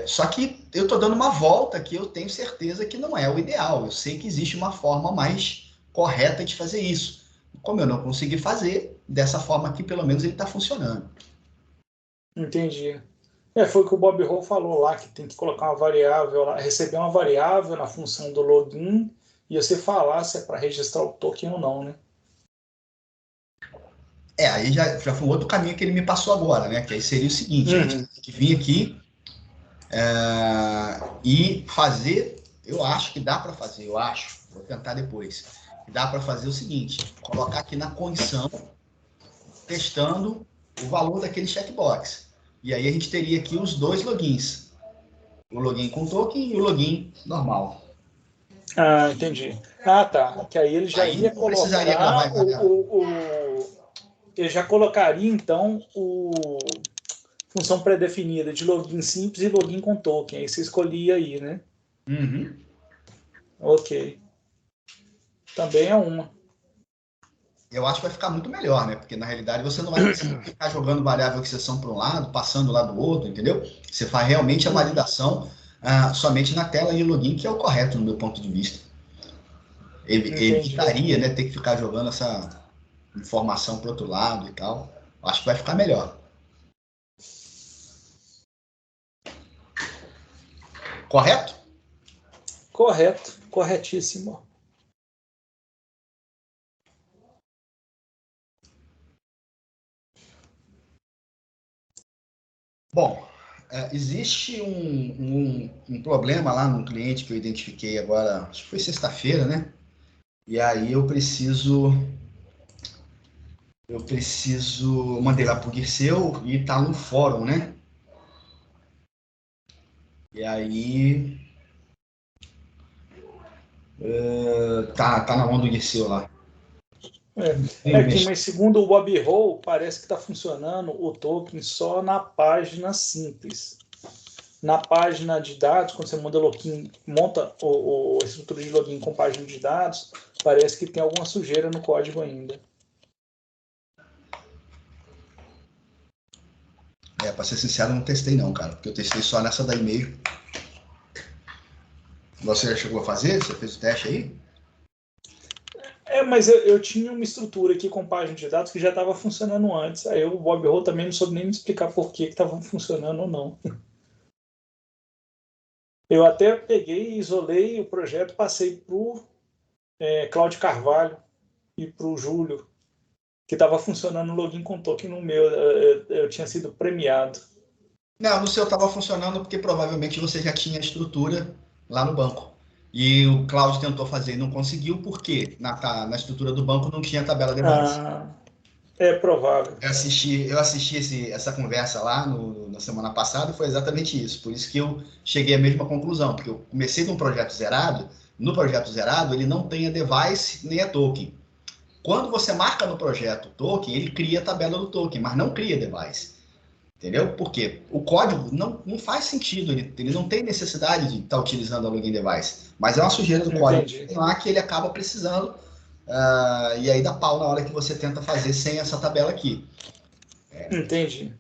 [SPEAKER 3] Só que eu estou dando uma volta que eu tenho certeza que não é o ideal. Eu sei que existe uma forma mais correta de fazer isso. Como eu não consegui fazer, dessa forma aqui, pelo menos, ele está funcionando.
[SPEAKER 7] Entendi. Foi o que o Bob Hall falou lá, que tem que colocar uma variável lá, receber uma variável na função do login e você falar se é para registrar o token ou não, né?
[SPEAKER 3] Aí já foi um outro caminho que ele me passou agora, né? Que aí seria o seguinte, a gente tem que vir aqui e fazer, eu acho que dá para fazer, vou tentar depois, dá para fazer o seguinte, colocar aqui na condição, testando o valor daquele checkbox. E aí a gente teria aqui os dois logins, o login com token e o login normal.
[SPEAKER 7] Entendi. Tá. Que aí ele já ia colocar ele já colocaria, então, função pré-definida de login simples e login com token. Aí você escolhia aí, né? Ok. Também é uma.
[SPEAKER 3] Eu acho que vai ficar muito melhor, né? Porque, na realidade, você não vai precisar ficar jogando variável de exceção para um lado, passando lá do outro, entendeu? Você faz realmente a validação somente na tela de login, que é o correto, no meu ponto de vista. Evitaria, né, ter que ficar jogando essa informação para o outro lado e tal. Acho que vai ficar melhor. Correto?
[SPEAKER 7] Correto. Corretíssimo.
[SPEAKER 3] Bom, existe um problema lá no cliente que eu identifiquei agora, acho que foi sexta-feira, né? E aí eu preciso mandei lá pro Guirceu e tá no fórum, né? E aí tá na mão do Guirceu lá.
[SPEAKER 7] Mas segundo o Bob Hall, parece que está funcionando o token só na página simples. Na página de dados, quando você monta a estrutura de login com página de dados, parece que tem alguma sujeira no código ainda.
[SPEAKER 3] Para ser sincero, eu não testei não, cara, porque eu testei só nessa daí mesmo. Você já chegou a fazer? Você fez o teste aí?
[SPEAKER 7] Mas eu tinha uma estrutura aqui com página de dados que já estava funcionando antes. Aí o Bob Hall também não soube nem me explicar por que estava funcionando ou não. Eu até peguei e isolei o projeto, passei para o Cláudio Carvalho e para o Júlio, que estava funcionando o login com token no meu. Eu tinha sido premiado.
[SPEAKER 3] Não, no seu estava funcionando porque provavelmente você já tinha a estrutura lá no banco. E o Cláudio tentou fazer e não conseguiu, porque na estrutura do banco não tinha tabela de device.
[SPEAKER 7] É provável.
[SPEAKER 3] Eu assisti essa conversa lá na semana passada e foi exatamente isso. Por isso que eu cheguei à mesma conclusão, porque eu comecei de um projeto zerado. No projeto zerado, ele não tem a device nem a token. Quando você marca no projeto token, ele cria a tabela do token, mas não cria device. Entendeu? Porque o código não faz sentido, ele não tem necessidade de estar utilizando a login device. Mas é uma sujeira do código lá que ele acaba precisando, e aí dá pau na hora que você tenta fazer sem essa tabela aqui.
[SPEAKER 7] Entendi.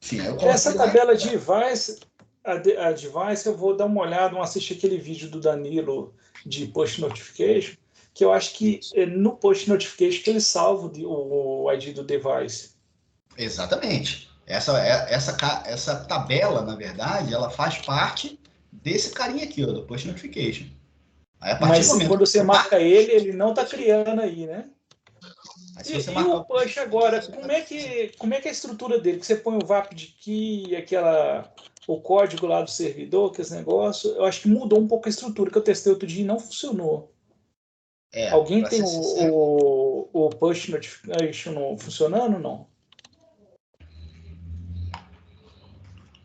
[SPEAKER 3] Sim,
[SPEAKER 7] essa tabela de device, a device, eu vou dar uma olhada, vou assistir aquele vídeo do Danilo de push notification, que eu acho que no push notification que ele salva o ID do device.
[SPEAKER 3] Exatamente. Essa tabela, na verdade, ela faz parte desse carinha aqui, ó, do push notification. Aí,
[SPEAKER 7] mas quando você marca ele não está criando aí, né? E o push agora, como é que é a estrutura dele? Que você põe o VAPD key, o código lá do servidor, que esse negócio, eu acho que mudou um pouco a estrutura, que eu testei outro dia e não funcionou. Alguém tem o push notification funcionando ou não?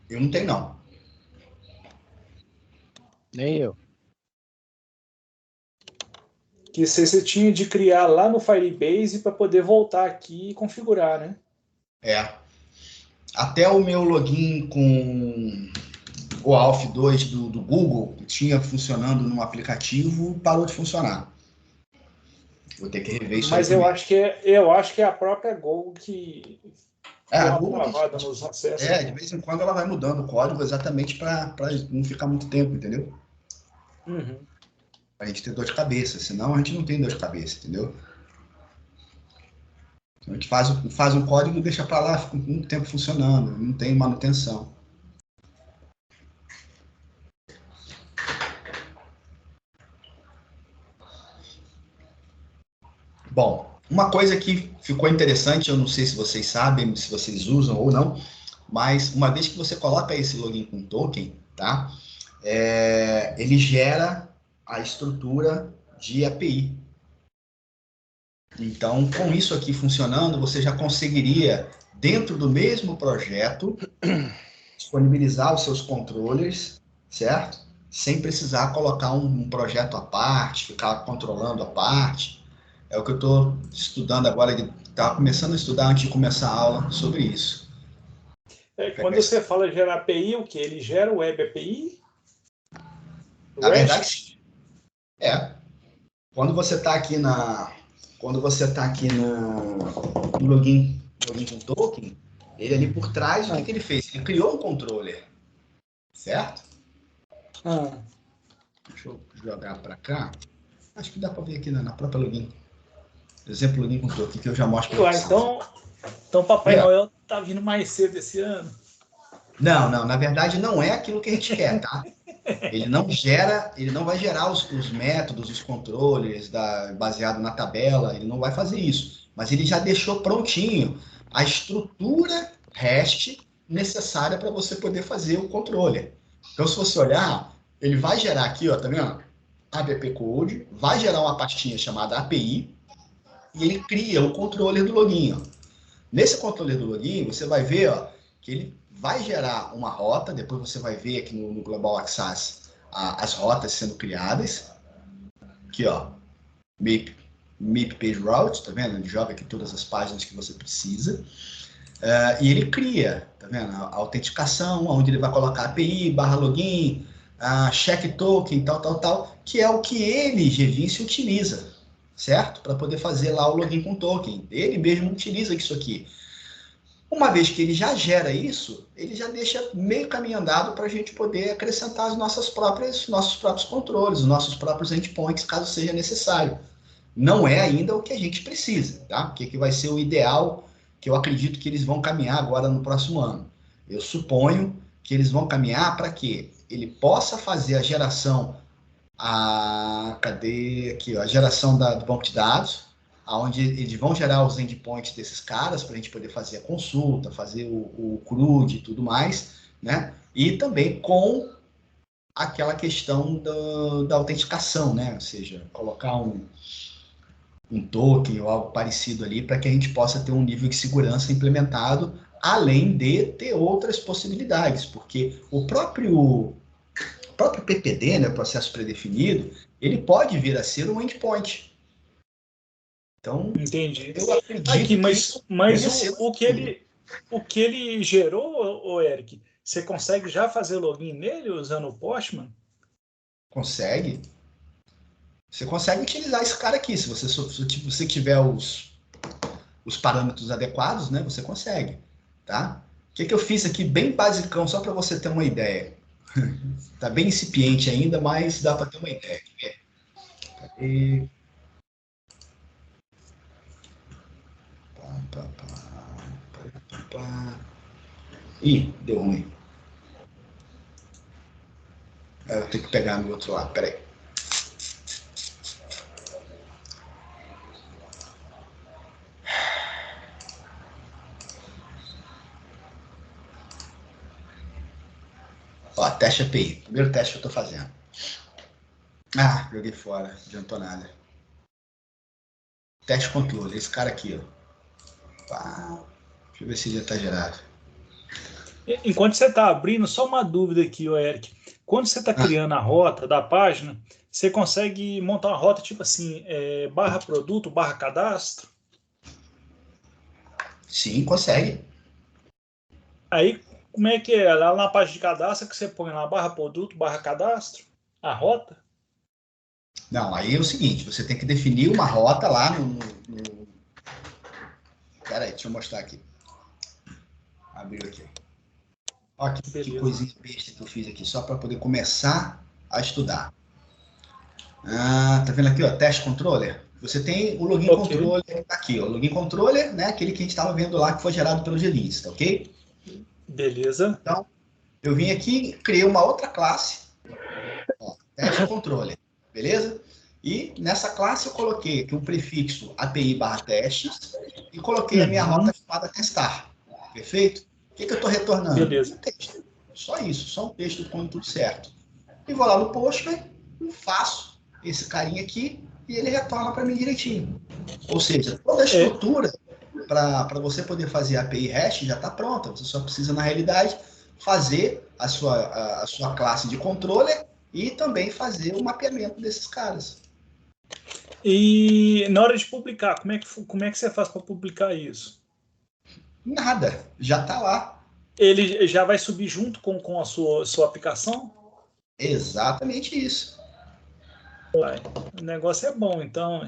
[SPEAKER 3] Eu não tenho, não.
[SPEAKER 1] Nem eu.
[SPEAKER 7] Que você tinha de criar lá no Firebase para poder voltar aqui e configurar, né?
[SPEAKER 3] Até o meu login com o Alf 2 do Google tinha funcionando no aplicativo, parou de funcionar. Vou ter que rever isso.
[SPEAKER 7] Mas eu acho que é a própria Google que
[SPEAKER 3] a Google
[SPEAKER 7] nos acessos.
[SPEAKER 3] de vez em quando ela vai mudando o código exatamente para não ficar muito tempo, entendeu?
[SPEAKER 7] Uhum.
[SPEAKER 3] Pra gente ter dor de cabeça, senão a gente não tem dor de cabeça, entendeu? A gente faz um código e deixa para lá, fica muito tempo funcionando, não tem manutenção. Bom, uma coisa que ficou interessante, eu não sei se vocês sabem, se vocês usam ou não, mas uma vez que você coloca esse login com token, tá? Ele gera a estrutura de API. Então, com isso aqui funcionando, você já conseguiria, dentro do mesmo projeto, disponibilizar os seus controllers, certo? Sem precisar colocar um projeto à parte, ficar controlando à parte. É o que eu estou estudando agora, estava começando a estudar antes de começar a aula sobre isso.
[SPEAKER 7] Quando você fala gerar API, o que? Ele gera Web API?
[SPEAKER 3] Na verdade, sim. Quando você está aqui no login com token, ele ali por trás, o que ele fez? Ele criou um controller, certo? Deixa eu jogar para cá. Acho que dá para ver aqui na própria login. Exemplo, login com token, que eu já mostro para vocês.
[SPEAKER 7] Então Papai Noel tá vindo mais cedo esse ano?
[SPEAKER 3] Não, na verdade não é aquilo que a gente quer, tá? Ele não vai gerar os métodos, os controles baseado na tabela, ele não vai fazer isso. Mas ele já deixou prontinho a estrutura REST necessária para você poder fazer o controller. Então, se você olhar, ele vai gerar aqui, ó, tá vendo? app code, vai gerar uma pastinha chamada API, e ele cria o controller do login, ó. Nesse controller do login, você vai ver, ó, que ele vai gerar uma rota, depois você vai ver aqui no Global Access as rotas sendo criadas. Aqui, ó, MIP Page Route, tá vendo? Ele joga aqui todas as páginas que você precisa. E ele cria, tá vendo? A autenticação, onde ele vai colocar API, /login, check token, tal, que é o que ele, Gvinci, utiliza, certo? Para poder fazer lá o login com token. Ele mesmo utiliza isso aqui. Uma vez que ele já gera isso, ele já deixa meio caminho andado para a gente poder acrescentar os nossos próprios controles, os nossos próprios endpoints, caso seja necessário. Não é ainda o que a gente precisa, tá? Porque que vai ser o ideal que eu acredito que eles vão caminhar agora no próximo ano. Eu suponho que eles vão caminhar para que ele possa fazer a geração, a geração do banco de dados, onde eles vão gerar os endpoints desses caras para a gente poder fazer a consulta, fazer o CRUD e tudo mais, né? E também com aquela questão da autenticação, né? Ou seja, colocar um token ou algo parecido ali para que a gente possa ter um nível de segurança implementado, além de ter outras possibilidades, porque o próprio PPD, né, processo predefinido, ele pode vir a ser um endpoint. Então,
[SPEAKER 7] entendi.
[SPEAKER 3] Eu acredito
[SPEAKER 7] mas o que ele o que ele gerou, o Eric, você consegue já fazer login nele usando o Postman?
[SPEAKER 3] Consegue. Você consegue utilizar esse cara aqui. Se você tiver os parâmetros adequados, né? Você consegue, tá? O que eu fiz aqui bem basicão, só para você ter uma ideia. Tá bem incipiente ainda, mas dá para ter uma ideia. Cadê? Ih, deu ruim. Eu tenho que pegar no outro lado, peraí. Ó, teste API. Primeiro teste que eu tô fazendo. Ah, joguei fora. Não adiantou nada. Teste controle. Esse cara aqui, ó. Pá. Deixa eu ver se já tá gerado.
[SPEAKER 7] Enquanto você está abrindo, só uma dúvida aqui, Eric. Quando você está criando a rota da página, você consegue montar uma rota tipo assim, barra produto, barra cadastro?
[SPEAKER 3] Sim, consegue.
[SPEAKER 7] Aí, como é que é? Lá na página de cadastro que você põe lá barra produto, barra cadastro? A rota?
[SPEAKER 3] Não, aí é o seguinte, você tem que definir uma rota lá no... Pera aí, deixa eu mostrar aqui. Abriu aqui. Olha que coisinha besta que eu fiz aqui, só para poder começar a estudar. Ah, tá vendo aqui, ó, teste controller? Você tem o login controller aqui, ó, o login controller, né, aquele que a gente estava vendo lá que foi gerado pelo Glist, tá ok?
[SPEAKER 7] Beleza.
[SPEAKER 3] Então, eu vim aqui, criei uma outra classe, ó, teste controller, beleza? E nessa classe eu coloquei aqui um prefixo API/testes e coloquei a minha rota chamada testar, perfeito? O que eu estou retornando?
[SPEAKER 7] Beleza.
[SPEAKER 3] Um texto. Só isso, só um texto com tudo certo. E vou lá no Postman e faço esse carinha aqui e ele retorna para mim direitinho. Ou seja, toda a estrutura para você poder fazer a API REST já está pronta. Você só precisa, na realidade, fazer a sua classe de controller e também fazer o mapeamento desses caras.
[SPEAKER 7] E na hora de publicar, como é que você faz para publicar isso?
[SPEAKER 3] Nada, já está lá.
[SPEAKER 7] Ele já vai subir junto com a sua aplicação?
[SPEAKER 3] Exatamente isso.
[SPEAKER 7] Uai, o negócio é bom, então.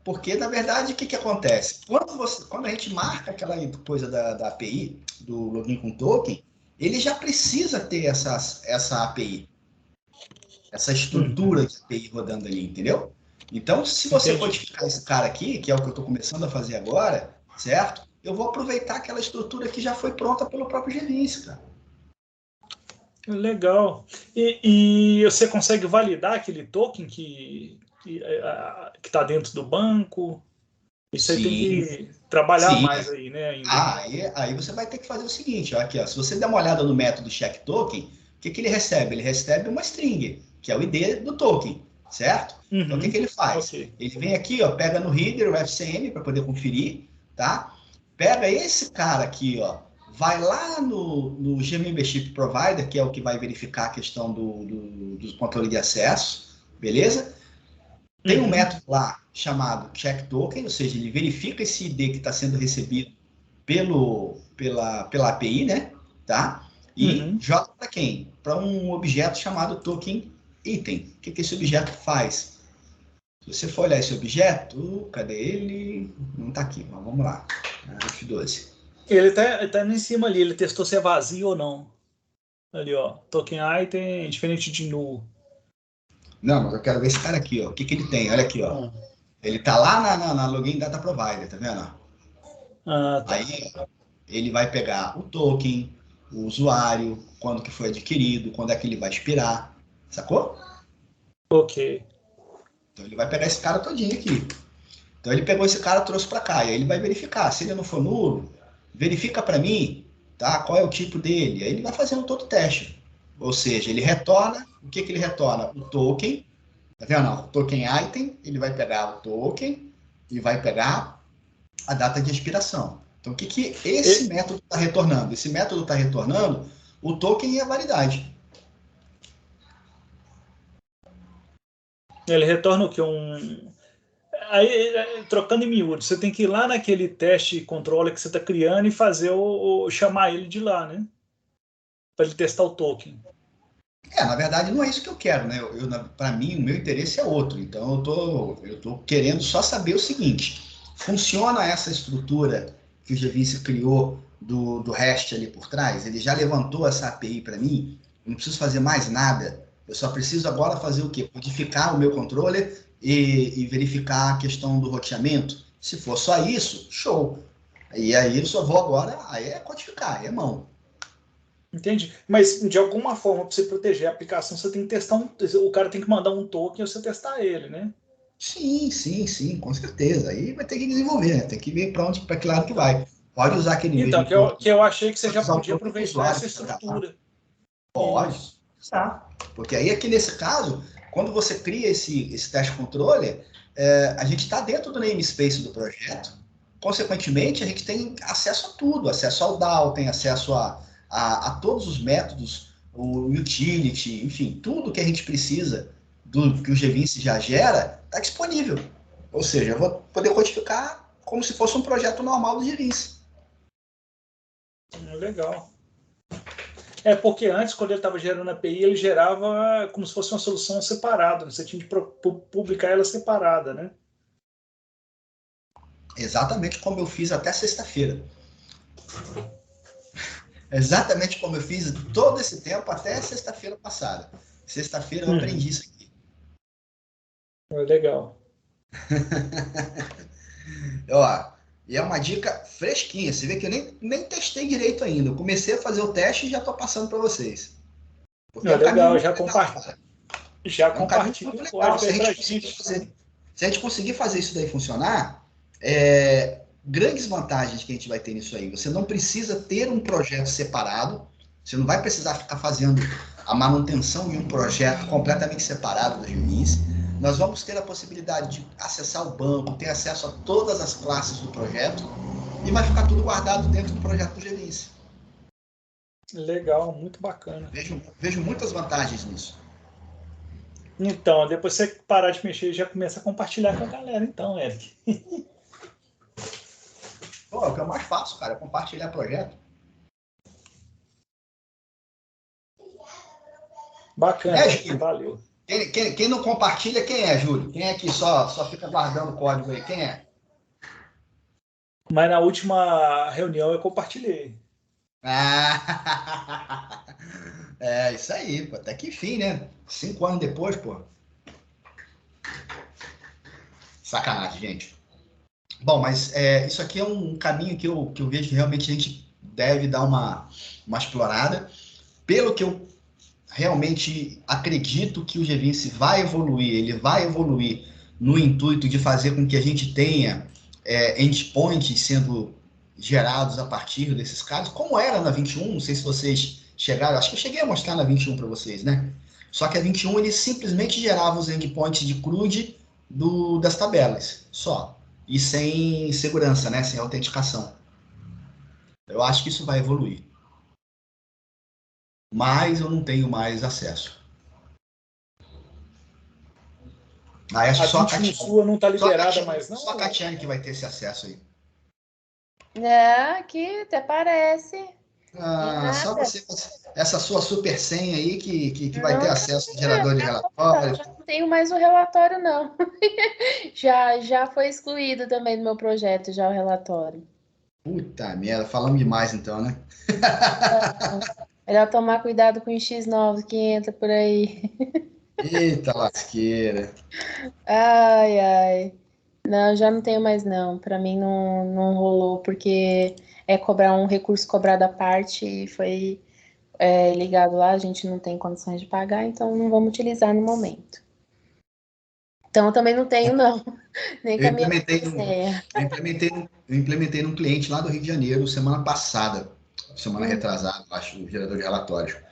[SPEAKER 3] Porque na verdade o que acontece? Quando a gente marca aquela coisa da API, do login com token, ele já precisa ter essa API, essa estrutura de API rodando ali, entendeu? Então, se você codificar esse cara aqui, que é o que eu estou começando a fazer agora, certo? Eu vou aproveitar aquela estrutura que já foi pronta pelo próprio Glist, cara.
[SPEAKER 7] Legal. E você consegue validar aquele token que está dentro do banco? Isso aí tem que trabalhar mais aí, né? Ainda.
[SPEAKER 3] Aí você vai ter que fazer o seguinte, ó, aqui, ó, se você der uma olhada no método check token, o que ele recebe? Ele recebe uma string, que é o ID do token, certo? Então, o que ele faz?
[SPEAKER 7] Okay.
[SPEAKER 3] Ele vem aqui, ó, pega no header o FCM para poder conferir, tá? Pega esse cara aqui, ó, vai lá no gMembership Provider, que é o que vai verificar a questão do controle de acesso, beleza? Tem um método lá chamado check token, ou seja, ele verifica esse ID que está sendo recebido pela API, né? Tá? E joga para quem? Para um objeto chamado token item. O que esse objeto faz? Se você for olhar esse objeto, cadê ele? Não está aqui, mas vamos lá. F12.
[SPEAKER 7] Ele tá em cima ali, ele testou se é vazio ou não. Ali, ó, token item diferente de null.
[SPEAKER 3] Não, mas eu quero ver esse cara aqui, ó. O que ele tem? Olha aqui, ó. Ele tá lá na Login Data Provider, tá vendo?
[SPEAKER 7] Tá.
[SPEAKER 3] Aí ele vai pegar o token, o usuário, quando que foi adquirido, quando é que ele vai expirar, sacou?
[SPEAKER 7] Ok.
[SPEAKER 3] Então ele vai pegar esse cara todinho aqui. Então ele pegou esse cara e trouxe para cá, e aí ele vai verificar. Se ele não for nulo, verifica para mim, tá? Qual é o tipo dele. Aí ele vai fazendo todo o teste. Ou seja, ele retorna, o que ele retorna? O token, tá vendo? O token item, ele vai pegar o token e vai pegar a data de expiração. Então, o que esse método está retornando? Esse método está retornando o token e a validade.
[SPEAKER 7] Ele retorna o que? aí, trocando em miúdos, você tem que ir lá naquele teste controller que você está criando e fazer chamar ele de lá, né? Para ele testar o token.
[SPEAKER 3] Na verdade, não é isso que eu quero, né? Para mim, o meu interesse é outro. Então, eu tô querendo só saber o seguinte: funciona essa estrutura que o GVince criou do REST ali por trás? Ele já levantou essa API para mim? Eu não preciso fazer mais nada. Eu só preciso agora fazer o quê? Modificar o meu controller e verificar a questão do roteamento. Se for só isso, show. E aí eu só vou agora, aí é codificar, aí é mão.
[SPEAKER 7] Entende? Mas, de alguma forma, para você proteger a aplicação, você tem que testar o cara tem que mandar um token e você testar ele, né?
[SPEAKER 3] Sim, com certeza. Aí vai ter que desenvolver, né? Tem que ver para que lado que vai. Pode usar aquele
[SPEAKER 7] então,
[SPEAKER 3] mesmo
[SPEAKER 7] que
[SPEAKER 3] token.
[SPEAKER 7] eu achei que você já
[SPEAKER 3] Pode usar o
[SPEAKER 7] podia
[SPEAKER 3] token do
[SPEAKER 7] aproveitar
[SPEAKER 3] usuário
[SPEAKER 7] essa
[SPEAKER 3] para tratar.
[SPEAKER 7] estrutura.
[SPEAKER 3] Pode. Tá. Porque aí, aqui nesse caso, quando você cria esse teste controller, a gente está dentro do namespace do projeto. Consequentemente, a gente tem acesso a tudo. Acesso ao DAO, tem acesso a todos os métodos, o utility, enfim, tudo que a gente precisa do que o GVince já gera, está disponível. Ou seja, eu vou poder codificar como se fosse um projeto normal do GVince.
[SPEAKER 7] Legal. Porque antes, quando ele estava gerando a API, ele gerava como se fosse uma solução separada. Você tinha que publicar ela separada, né?
[SPEAKER 3] Exatamente como eu fiz até sexta-feira. Exatamente como eu fiz todo esse tempo até sexta-feira passada. Sexta-feira eu aprendi isso aqui.
[SPEAKER 7] Legal.
[SPEAKER 3] Ó, e é uma dica fresquinha. Você vê que eu nem testei direito ainda. Eu comecei a fazer o teste e já estou passando para vocês.
[SPEAKER 7] Porque é legal, já compartilha. Já compartilha o código aí pra gente.
[SPEAKER 3] Se a gente conseguir fazer isso daí funcionar, grandes vantagens que a gente vai ter nisso aí. Você não precisa ter um projeto separado. Você não vai precisar ficar fazendo a manutenção de um projeto completamente separado do GVince. Nós vamos ter a possibilidade de acessar o banco, ter acesso a todas as classes do projeto e vai ficar tudo guardado dentro do projeto do GVince.
[SPEAKER 7] Legal, muito bacana.
[SPEAKER 3] Vejo muitas vantagens nisso.
[SPEAKER 7] Então, depois você parar de mexer, já começa a compartilhar com a galera, então, Eric.
[SPEAKER 3] Pô, é o que eu mais faço, cara, é compartilhar projeto.
[SPEAKER 7] Bacana, valeu.
[SPEAKER 3] Quem não compartilha, quem é, Júlio? Quem é que só fica guardando o código aí? Quem é?
[SPEAKER 7] Mas na última reunião eu compartilhei.
[SPEAKER 3] Isso aí, pô. Até que enfim, né? 5 anos depois, pô. Sacanagem, gente. Bom, mas isso aqui é um caminho que eu vejo que realmente a gente deve dar uma explorada. Pelo que eu realmente acredito que o GVince vai evoluir, ele vai evoluir no intuito de fazer com que a gente tenha endpoints sendo gerados a partir desses casos, como era na 21, não sei se vocês chegaram, acho que eu cheguei a mostrar na 21 para vocês, né? Só que a 21 ele simplesmente gerava os endpoints de CRUD das tabelas, só. E sem segurança, né? Sem autenticação. Eu acho que isso vai evoluir. Mas eu não tenho mais acesso. Aí acho que só a Catiane
[SPEAKER 7] sua não está liberada mais, não?
[SPEAKER 3] Só a Catiane que vai ter esse acesso aí.
[SPEAKER 2] Aqui até parece.
[SPEAKER 3] Só você, essa sua super senha aí que vai ter acesso ao gerador de relatório.
[SPEAKER 2] Já não tenho mais o relatório, não. já foi excluído também do meu projeto, já o relatório.
[SPEAKER 3] Puta merda, falamos demais então, né?
[SPEAKER 2] Melhor tomar cuidado com o X9 que entra por aí.
[SPEAKER 3] Eita lasqueira.
[SPEAKER 2] Ai. Não, já não tenho mais não. Para mim não rolou, porque é cobrar um recurso cobrado à parte e foi ligado lá, a gente não tem condições de pagar, então não vamos utilizar no momento. Então eu também não tenho, não. Nem com a minha senha.
[SPEAKER 3] Eu implementei num cliente lá do Rio de Janeiro semana passada, semana retrasada, acho, o gerador de relatório.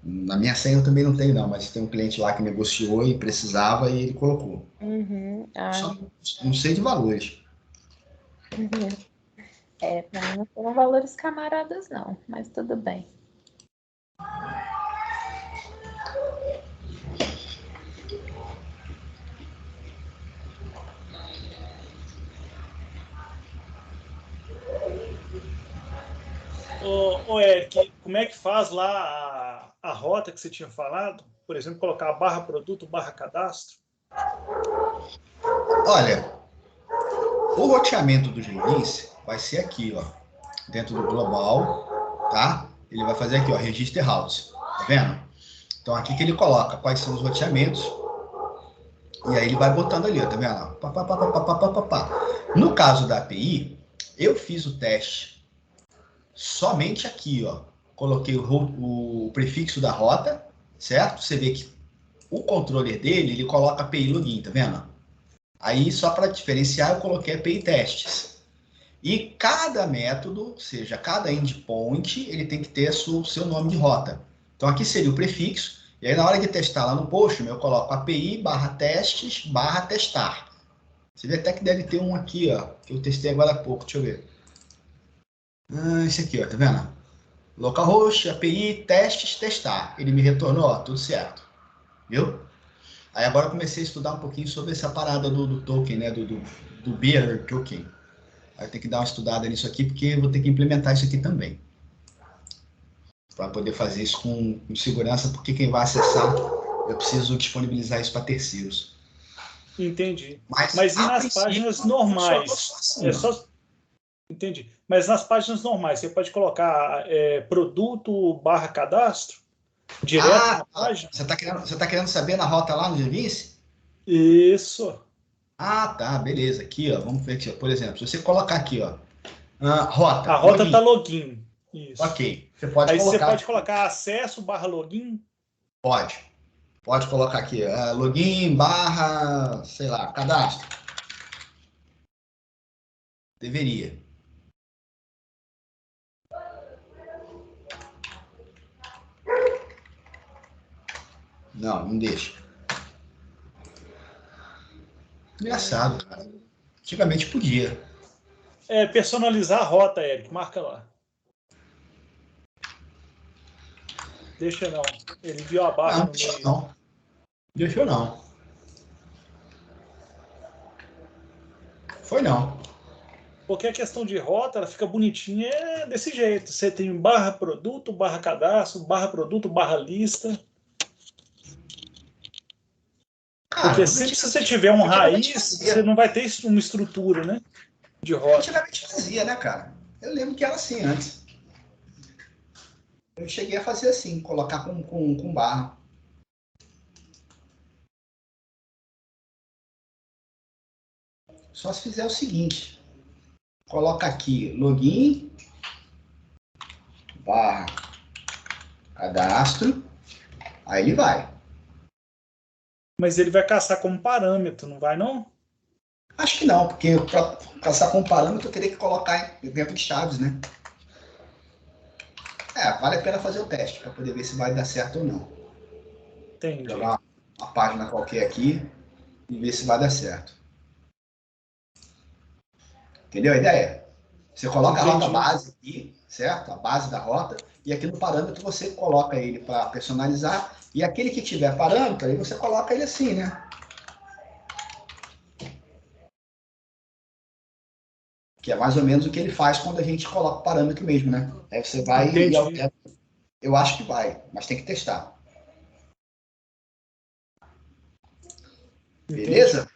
[SPEAKER 3] Na minha senha eu também não tenho, não, mas tem um cliente lá que negociou e precisava e ele colocou. Só não sei de valores.
[SPEAKER 2] Para mim não foram valores camaradas, não, mas tudo bem.
[SPEAKER 7] Ô, Eric, como é que faz lá a rota que você tinha falado? Por exemplo, colocar barra produto, barra cadastro?
[SPEAKER 3] Olha, o roteamento do Jenkins vai ser aqui, ó, dentro do global, tá? Ele vai fazer aqui, ó, register routes, tá vendo? Então aqui que ele coloca quais são os roteamentos e aí ele vai botando ali, ó, tá vendo? Pá, pá, pá, pá, pá, pá, pá, pá. No caso da API, eu fiz o teste somente aqui, ó. Coloquei o prefixo da rota, certo? Você vê que o controller dele, ele coloca API login, tá vendo? Aí, só para diferenciar, eu coloquei API testes. E cada método, ou seja, cada endpoint, ele tem que ter o seu nome de rota. Então, aqui seria o prefixo. E aí, na hora de testar lá no Postman, eu coloco API /testes /testar. Você vê até que deve ter um aqui, ó, que eu testei agora há pouco. Deixa eu ver. Esse aqui, ó, tá vendo? Localhost, API, testes, testar. Ele me retornou, ó, tudo certo. Viu? Aí agora eu comecei a estudar um pouquinho sobre essa parada do token, né? Do bearer token. Aí tem que dar uma estudada nisso aqui, porque eu vou ter que implementar isso aqui também. Para poder fazer isso com segurança, porque quem vai acessar, eu preciso disponibilizar isso para terceiros.
[SPEAKER 7] Entendi. Mas e nas páginas normais?
[SPEAKER 3] Assim,
[SPEAKER 7] é só... Entendi. Mas nas páginas normais, você pode colocar produto / cadastro? Direto na página?
[SPEAKER 3] Você tá querendo saber na rota lá no Jenkins?
[SPEAKER 7] Isso.
[SPEAKER 3] Ah, tá, beleza. Aqui, ó, vamos ver aqui, ó. Por exemplo, se você colocar aqui, ó, rota.
[SPEAKER 7] A rota está login. Isso.
[SPEAKER 3] Ok. Você pode
[SPEAKER 7] Aí
[SPEAKER 3] colocar...
[SPEAKER 7] você pode colocar acesso / login?
[SPEAKER 3] Pode. Pode colocar aqui, login / sei lá, cadastro. Deveria. Não deixa. Engraçado, cara. Antigamente podia.
[SPEAKER 7] Personalizar a rota, Eric. Marca lá. Deixa não. Ele viu a barra no meio.
[SPEAKER 3] Não. Deixou não. Foi não.
[SPEAKER 7] Porque a questão de rota, ela fica bonitinha desse jeito. Você tem /produto, /cadastro, /produto, /lista. Porque sempre se você tiver um raiz, você não vai ter uma estrutura, né? De rota.
[SPEAKER 3] Antigamente fazia, né, cara? Eu lembro que era assim antes. Eu cheguei a fazer assim, colocar com barra. Só se fizer o seguinte. Coloca aqui login /cadastro. Aí ele vai.
[SPEAKER 7] Mas ele vai caçar como parâmetro, não vai não?
[SPEAKER 3] Acho que não, porque para caçar como parâmetro eu teria que colocar dentro de chaves, né? Vale a pena fazer o teste para poder ver se vai dar certo ou não.
[SPEAKER 7] Entendi.
[SPEAKER 3] Jogar uma página qualquer aqui e ver se vai dar certo. Entendeu a ideia? Você coloca a rota base aqui, certo? A base da rota, e aqui no parâmetro você coloca ele para personalizar, e aquele que tiver parâmetro, aí você coloca ele assim, né? Que é mais ou menos o que ele faz quando a gente coloca o parâmetro mesmo, né? Aí você vai e altera. Eu acho que vai, mas tem que testar. Beleza?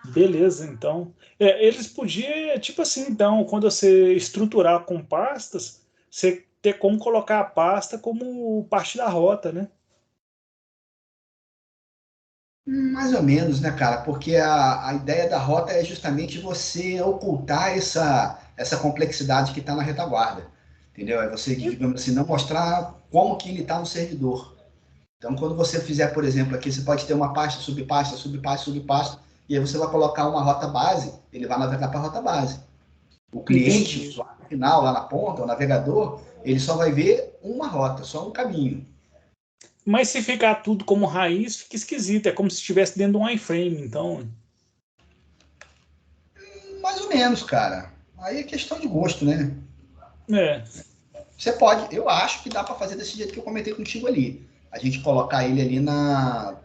[SPEAKER 7] Beleza, então. Eles podiam, tipo assim, então, quando você estruturar com pastas, você ter como colocar a pasta como parte da rota, né?
[SPEAKER 3] Mais ou menos, né, cara? Porque a ideia da rota é justamente você ocultar essa complexidade que está na retaguarda. Entendeu? É você, digamos assim, não mostrar como que ele está no servidor. Então, quando você fizer, por exemplo, aqui, você pode ter uma pasta, subpasta, subpasta, subpasta, e aí você vai colocar uma rota base, ele vai navegar para a rota base. O cliente, o usuário final, lá na ponta, o navegador, ele só vai ver uma rota, só um caminho.
[SPEAKER 7] Mas se ficar tudo como raiz, fica esquisito. É como se estivesse dentro de um iframe, então.
[SPEAKER 3] Mais ou menos, cara. Aí é questão de gosto, né?
[SPEAKER 7] Você
[SPEAKER 3] pode, eu acho que dá para fazer desse jeito que eu comentei contigo ali. A gente colocar ele ali na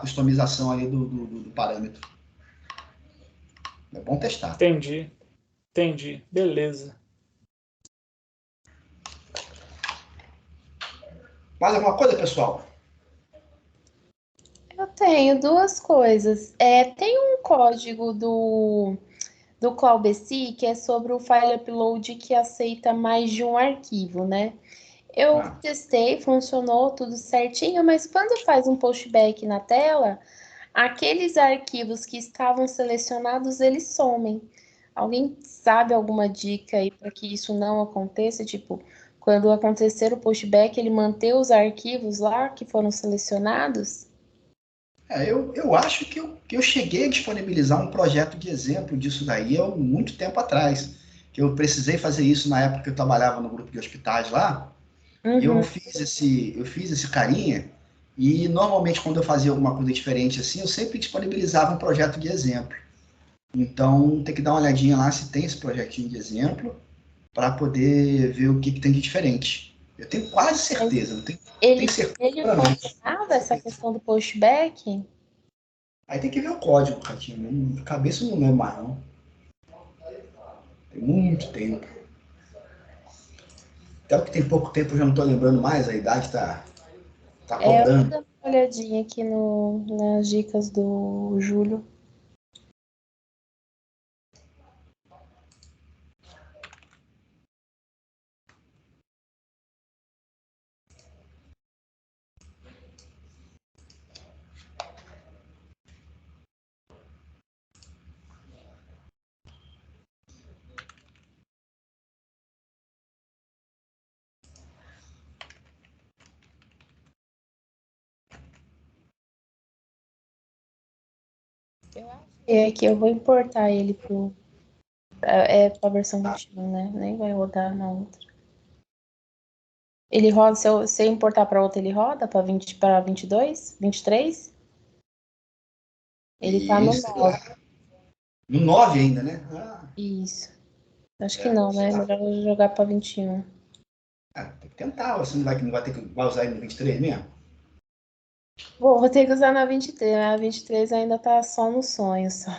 [SPEAKER 3] customização ali do parâmetro. É bom testar.
[SPEAKER 7] Entendi. Beleza.
[SPEAKER 3] Mais alguma coisa, pessoal?
[SPEAKER 2] Eu tenho duas coisas. Tem um código do Claubeci que é sobre o file upload que aceita mais de um arquivo, né? Eu testei, funcionou tudo certinho, mas quando faz um pushback na tela, aqueles arquivos que estavam selecionados, eles somem. Alguém sabe alguma dica aí para que isso não aconteça? Tipo, quando acontecer o pushback, ele manter os arquivos lá que foram selecionados?
[SPEAKER 3] Eu acho que eu cheguei a disponibilizar um projeto de exemplo disso daí há muito tempo atrás. Que eu precisei fazer isso na época que eu trabalhava no grupo de hospitais lá. E
[SPEAKER 2] Uhum.
[SPEAKER 3] eu fiz esse carinha. E normalmente quando eu fazia alguma coisa diferente assim, eu sempre disponibilizava um projeto de exemplo. Então tem que dar uma olhadinha lá se tem esse projetinho de exemplo para poder ver o que tem de diferente. Eu tenho quase certeza, não tenho, tenho certeza.
[SPEAKER 2] Ele
[SPEAKER 3] Não,
[SPEAKER 2] funcionava essa questão do pushback?
[SPEAKER 3] aí tem que ver o código, Ratinho. De cabeça eu não lembro mais, não. Tem muito tempo. Até porque tem pouco tempo eu já não estou lembrando mais, a idade tá
[SPEAKER 2] Eu vou
[SPEAKER 3] cobrando.
[SPEAKER 2] dar uma olhadinha aqui nas dicas do Júlio. Aqui, eu vou importar ele pra versão 21, né? Nem vai rodar na outra. Ele roda, se eu importar para outra, ele roda para 22, 23? Ele tá no
[SPEAKER 3] Isso, sei
[SPEAKER 2] 9.
[SPEAKER 3] lá. No 9 ainda, né?
[SPEAKER 2] Isso. Acho que não, né?
[SPEAKER 3] Sei lá.
[SPEAKER 2] Melhor eu jogar para 21.
[SPEAKER 3] Tem que tentar, você vai usar ele no 23 mesmo?
[SPEAKER 2] Vou ter que usar na 23, né? A 23 ainda tá só no sonho, só.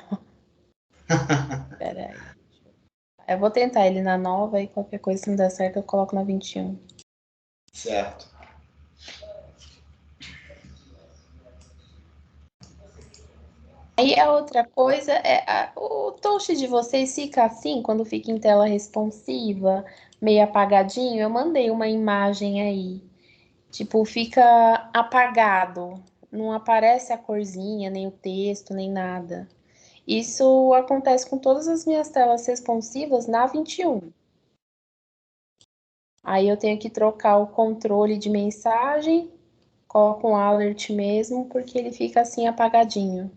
[SPEAKER 2] Pera aí. Eu vou tentar ele na nova e qualquer coisa, se não der certo, eu coloco na 21.
[SPEAKER 3] Certo.
[SPEAKER 2] Aí a outra coisa o touch de vocês fica assim, quando fica em tela responsiva, meio apagadinho. Eu mandei uma imagem aí. Tipo, fica apagado. Não aparece a corzinha, nem o texto, nem nada. Isso acontece com todas as minhas telas responsivas na 21. Aí eu tenho que trocar o controle de mensagem, coloco um alert mesmo, porque ele fica assim apagadinho.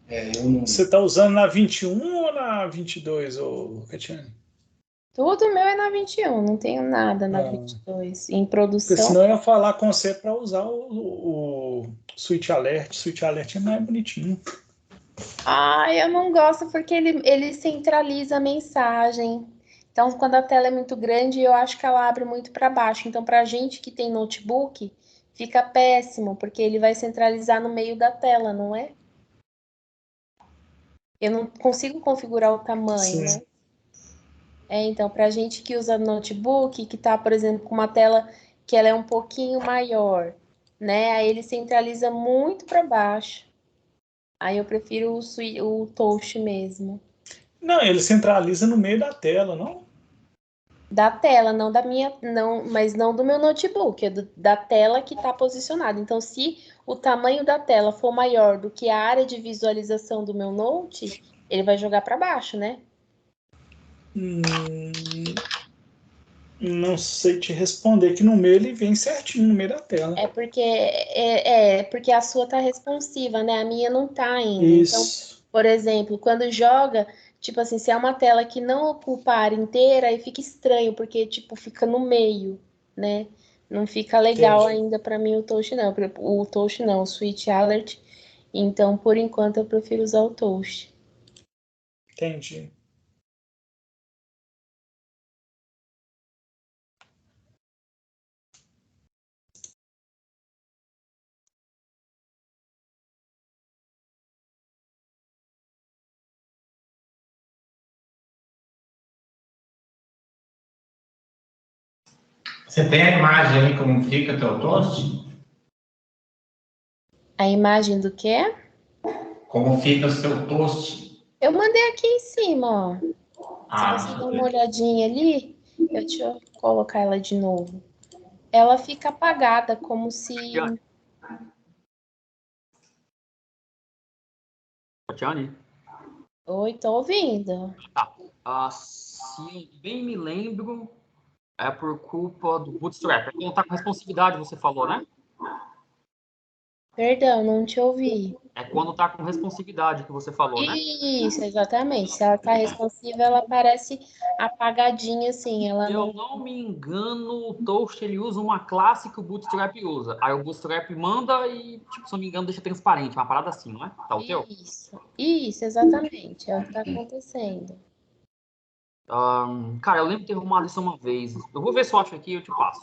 [SPEAKER 3] Eu não.
[SPEAKER 7] Você está usando na 21 ou na 22, ô Catiane?
[SPEAKER 2] Tudo meu é na 21, não tenho nada na 22. Em
[SPEAKER 7] Porque
[SPEAKER 2] produção.
[SPEAKER 7] senão eu ia falar com você para usar o Switch Alert. Switch Alert é mais bonitinho.
[SPEAKER 2] Eu não gosto porque ele centraliza a mensagem. Então, quando a tela é muito grande, eu acho que ela abre muito para baixo. Então, para gente que tem notebook, fica péssimo, porque ele vai centralizar no meio da tela, não é? Eu não consigo configurar o tamanho,
[SPEAKER 7] Sim.
[SPEAKER 2] né? Então, para gente que usa notebook, que tá, por exemplo, com uma tela que ela é um pouquinho maior, né? Aí ele centraliza muito para baixo. Aí eu prefiro o touch mesmo.
[SPEAKER 7] Não, ele centraliza no meio da tela, não?
[SPEAKER 2] Da tela, não da minha, não, mas não do meu notebook, da tela que está posicionada. Então, se o tamanho da tela for maior do que a área de visualização do meu note, ele vai jogar para baixo, né?
[SPEAKER 7] Não sei te responder, que no meio ele vem certinho no meio da tela.
[SPEAKER 2] Porque a sua tá responsiva, né? A minha não tá ainda. Então,
[SPEAKER 7] Isso.
[SPEAKER 2] por exemplo, quando joga, tipo assim, se é uma tela que não ocupa a área inteira, aí fica estranho, porque tipo fica no meio, né? Não fica legal
[SPEAKER 7] Entendi.
[SPEAKER 2] ainda para mim o touch não, o switch alert. Então, por enquanto eu prefiro usar o touch.
[SPEAKER 7] Entendi.
[SPEAKER 8] Você tem a imagem aí como fica teu toast?
[SPEAKER 2] A imagem do quê?
[SPEAKER 8] Como fica o seu toast?
[SPEAKER 2] Eu mandei aqui em cima, ó.
[SPEAKER 8] Ah,
[SPEAKER 2] Se você
[SPEAKER 8] deixa
[SPEAKER 2] der
[SPEAKER 8] eu
[SPEAKER 2] uma
[SPEAKER 8] ver.
[SPEAKER 2] olhadinha ali, deixa eu colocar ela de novo. Ela fica apagada, como se...
[SPEAKER 5] Tatiane?
[SPEAKER 2] Oi, tô ouvindo.
[SPEAKER 5] Tá. Se eu bem me lembro, é por culpa do Bootstrap. É quando tá com responsividade, você falou, né?
[SPEAKER 2] Perdão, não te ouvi.
[SPEAKER 5] É quando tá com responsividade que você falou, né?
[SPEAKER 2] Isso, exatamente. Se ela tá responsiva, ela parece apagadinha, assim. Ela
[SPEAKER 5] Se eu
[SPEAKER 2] não...
[SPEAKER 5] não me engano, o Toast ele usa uma classe que o Bootstrap usa. Aí o Bootstrap manda e, tipo, se eu não me engano, deixa transparente. Uma parada assim, não é? Tá o teu?
[SPEAKER 2] Isso, exatamente. É o que tá acontecendo.
[SPEAKER 5] Cara, eu lembro de ter arrumado isso uma vez. Eu vou ver se eu acho aqui e eu te passo.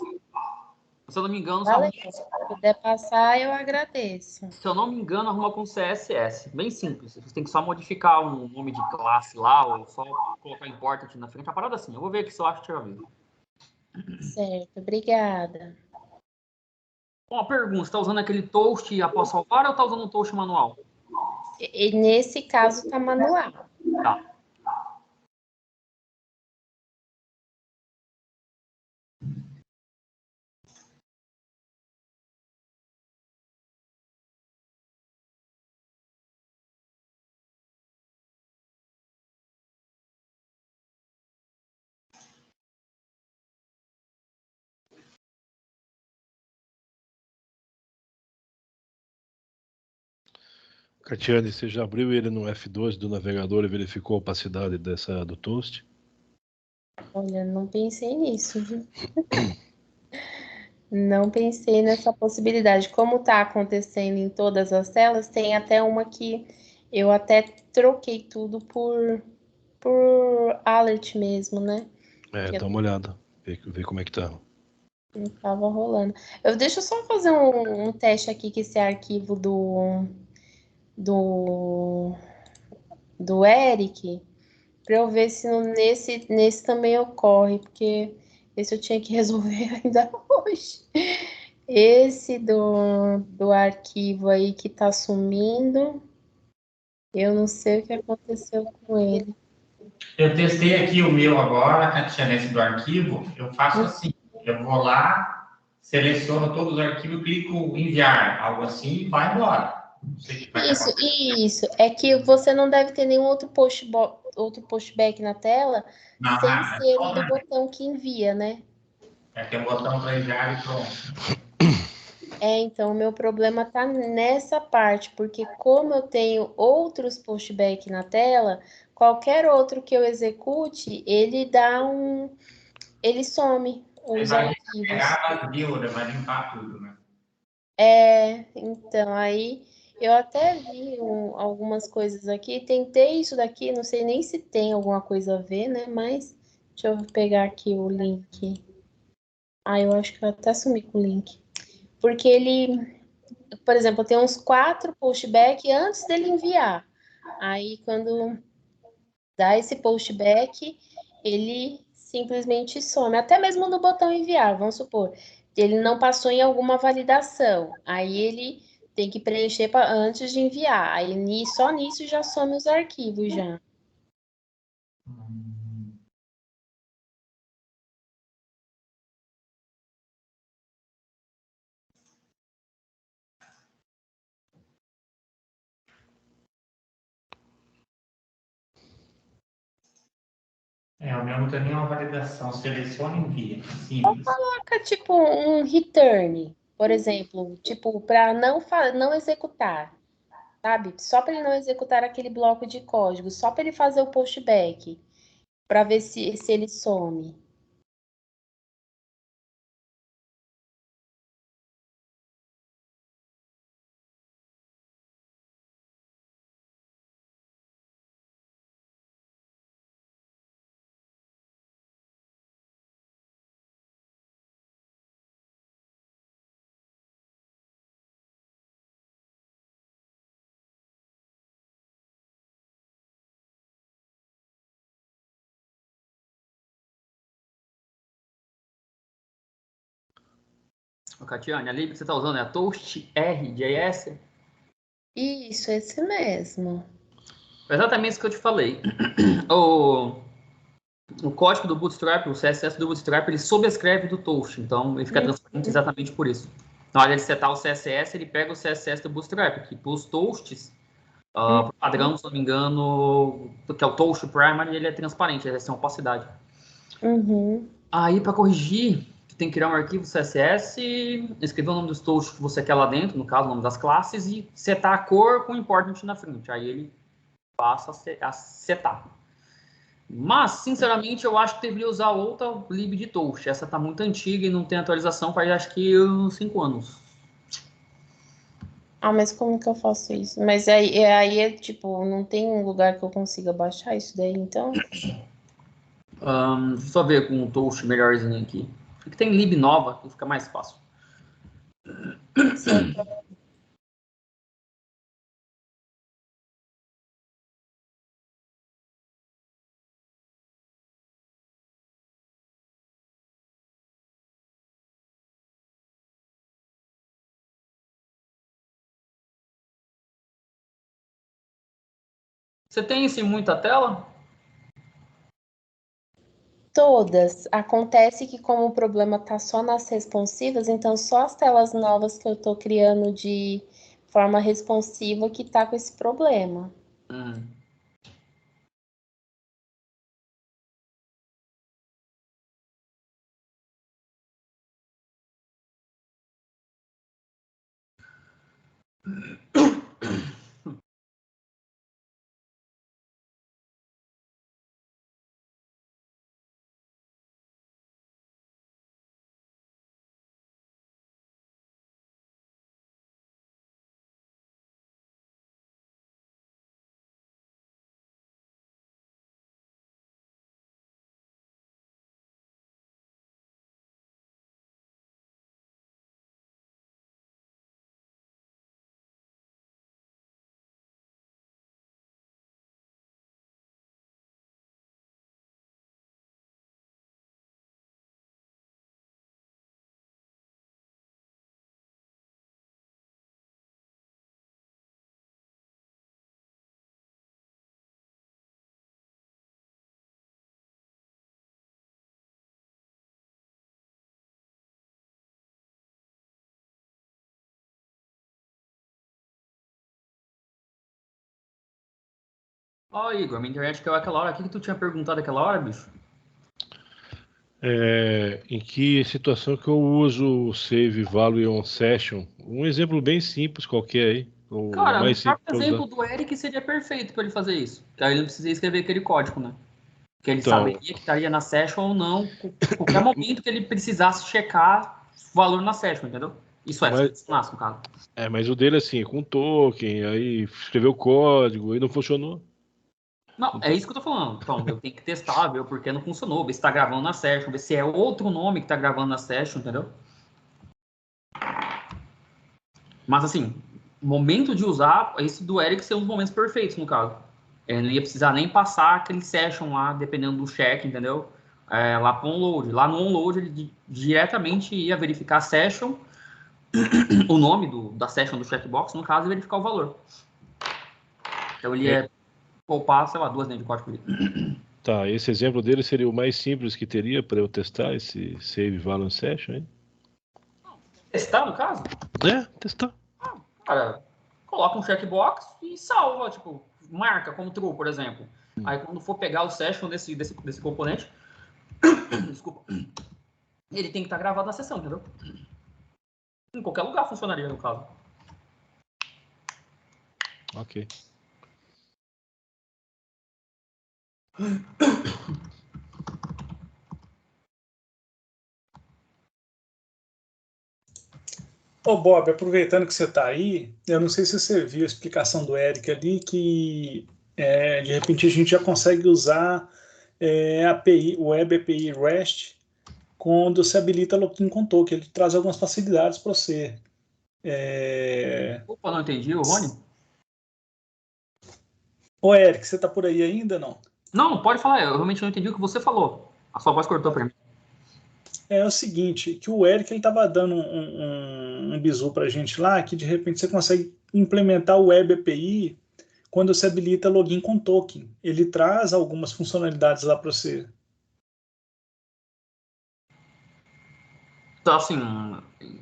[SPEAKER 5] Se eu não me engano,
[SPEAKER 2] Valeu. Se puder passar, eu agradeço.
[SPEAKER 5] se eu não me engano, arruma com CSS. Bem simples. Você tem que só modificar um nome de classe lá, ou só colocar important na frente. Uma parada assim. Eu vou ver aqui se eu acho que eu já vi.
[SPEAKER 2] Certo, obrigada.
[SPEAKER 5] Uma pergunta, você tá usando aquele toast após salvar ou tá usando um toast manual?
[SPEAKER 2] E nesse caso tá manual.
[SPEAKER 5] Tá.
[SPEAKER 6] Catiane, você já abriu ele no F2 do navegador e verificou a opacidade do toast?
[SPEAKER 2] Olha, não pensei nisso, viu? Não pensei nessa possibilidade. Como tá acontecendo em todas as telas, tem até uma que eu até troquei tudo por alert mesmo, né?
[SPEAKER 6] Dá uma olhada, vê como é que tá.
[SPEAKER 2] Não tava rolando. Deixa eu só fazer um teste aqui com esse arquivo do, do Eric, para eu ver se nesse também ocorre, porque esse eu tinha que resolver ainda hoje. Esse do arquivo aí que tá sumindo, eu não sei o que aconteceu com ele.
[SPEAKER 8] Eu testei aqui o meu agora, Catiane, esse do arquivo. Eu faço assim: eu vou lá, seleciono todos os arquivos, clico em enviar, algo assim, e vai embora. Não sei o que vai acontecer.
[SPEAKER 2] Isso. É que você não deve ter nenhum outro postback na tela
[SPEAKER 8] Não,
[SPEAKER 2] sem
[SPEAKER 8] é
[SPEAKER 2] ser o
[SPEAKER 8] só
[SPEAKER 2] do botão que envia, né?
[SPEAKER 8] tem um botão para enviar e pronto.
[SPEAKER 2] Então, o meu problema tá nessa parte, porque como eu tenho outros pushback na tela, qualquer outro que eu execute, ele some
[SPEAKER 8] Aí
[SPEAKER 2] os
[SPEAKER 8] vai
[SPEAKER 2] arquivos.
[SPEAKER 8] pegar vazio, né? Vai limpar tudo, né?
[SPEAKER 2] Então, aí eu até vi algumas coisas aqui, tentei isso daqui, não sei nem se tem alguma coisa a ver, né? Mas deixa eu pegar aqui o link. Eu acho que eu até sumi com o link. Porque ele, por exemplo, tem uns 4 pushback antes dele enviar. Aí, quando dá esse pushback, ele simplesmente some. Até mesmo no botão enviar, vamos supor. Ele não passou em alguma validação. Aí ele tem que preencher antes de enviar. Aí só nisso já some os arquivos já.
[SPEAKER 8] O meu não tem nenhuma validação. Seleciona e envia. Simples.
[SPEAKER 2] Coloca tipo um return, por exemplo, tipo para não executar, sabe? Só para ele não executar aquele bloco de código, só para ele fazer o pushback, para ver se ele some.
[SPEAKER 5] Catiane, a lib que você está usando é a ToastRJS?
[SPEAKER 2] Isso, esse mesmo.
[SPEAKER 5] Exatamente isso que eu te falei. O código do Bootstrap, o CSS do Bootstrap, ele sobrescreve do Toast, então ele fica transparente exatamente por isso. Na hora de setar o CSS, ele pega o CSS do Bootstrap, que para os Toasts, padrão, se não me engano, que é o Toast Primary, ele é transparente, ele é sem opacidade. Aí, para corrigir, tu tem que criar um arquivo CSS, escrever o nome dos toasts que você quer lá dentro, no caso, o nome das classes, e setar a cor com o important na frente. Aí ele passa a setar. Mas, sinceramente, eu acho que deveria usar outra lib de toast. Essa tá muito antiga e não tem atualização faz, acho que, uns 5 anos.
[SPEAKER 2] Ah, mas como que eu faço isso? Mas aí é tipo, não tem um lugar que eu consiga baixar isso daí, então?
[SPEAKER 5] Deixa eu só ver com um toast melhorzinho aqui. Porque tem lib nova, que fica mais fácil.
[SPEAKER 2] Sim.
[SPEAKER 5] Você tem isso em muita tela?
[SPEAKER 2] Todas. Acontece que como o problema tá só nas responsivas, então só as telas novas que eu tô criando de forma responsiva que tá com esse problema.
[SPEAKER 5] Ó, Igor, minha internet caiu aquela hora. O que tu tinha perguntado aquela hora, bicho?
[SPEAKER 6] Em que situação que eu uso o save value on session? Um exemplo bem simples qualquer aí.
[SPEAKER 5] Cara,
[SPEAKER 6] mais
[SPEAKER 5] o
[SPEAKER 6] simples
[SPEAKER 5] próprio exemplo do Eric seria perfeito para ele fazer isso. Aí ele não precisa escrever aquele código, né? Que ele
[SPEAKER 6] Então,
[SPEAKER 5] saberia que estaria na session ou não, qualquer momento que ele precisasse checar o valor na session, entendeu? Isso é, no caso.
[SPEAKER 6] Mas o dele assim, com token, aí escreveu o código e não funcionou.
[SPEAKER 5] Não, é isso que eu tô falando. Então, eu tenho que testar, ver porque não funcionou, ver se tá gravando na session, ver se é outro nome que tá gravando na session, entendeu? Mas assim, momento de usar, esse do Eric ser um dos momentos perfeitos, no caso. Ele não ia precisar nem passar aquele session lá, dependendo do check, entendeu? Lá para o onload. Lá no onload, ele diretamente ia verificar a session, o nome da session do checkbox, no caso, e verificar o valor. Então, ele ia poupar, sei lá, 2 linhas de código ali.
[SPEAKER 6] Tá, esse exemplo dele seria o mais simples que teria para eu testar esse save value session, hein?
[SPEAKER 5] Testar, no caso?
[SPEAKER 6] Testar.
[SPEAKER 5] Cara, coloca um checkbox e salva, tipo, marca como true, por exemplo. Aí, quando for pegar o session desse componente, desculpa, ele tem que estar gravado na sessão, entendeu? Em qualquer lugar funcionaria, no caso.
[SPEAKER 6] Ok.
[SPEAKER 7] Ô, Bob, aproveitando que você está aí, eu não sei se você viu a explicação do Eric ali, que de repente a gente já consegue usar API, Web API REST, quando se habilita login com token. Ele traz algumas facilidades para você.
[SPEAKER 5] Opa, não entendi, o Rony?
[SPEAKER 7] Ô, Eric, você está por aí ainda, não?
[SPEAKER 5] Não, pode falar, eu realmente não entendi o que você falou. A sua voz cortou para mim.
[SPEAKER 7] É o seguinte, que o Eric ele estava dando um bizu para a gente lá, que de repente você consegue implementar o Web API quando você habilita login com token. Ele traz algumas funcionalidades lá para você.
[SPEAKER 5] Então, assim,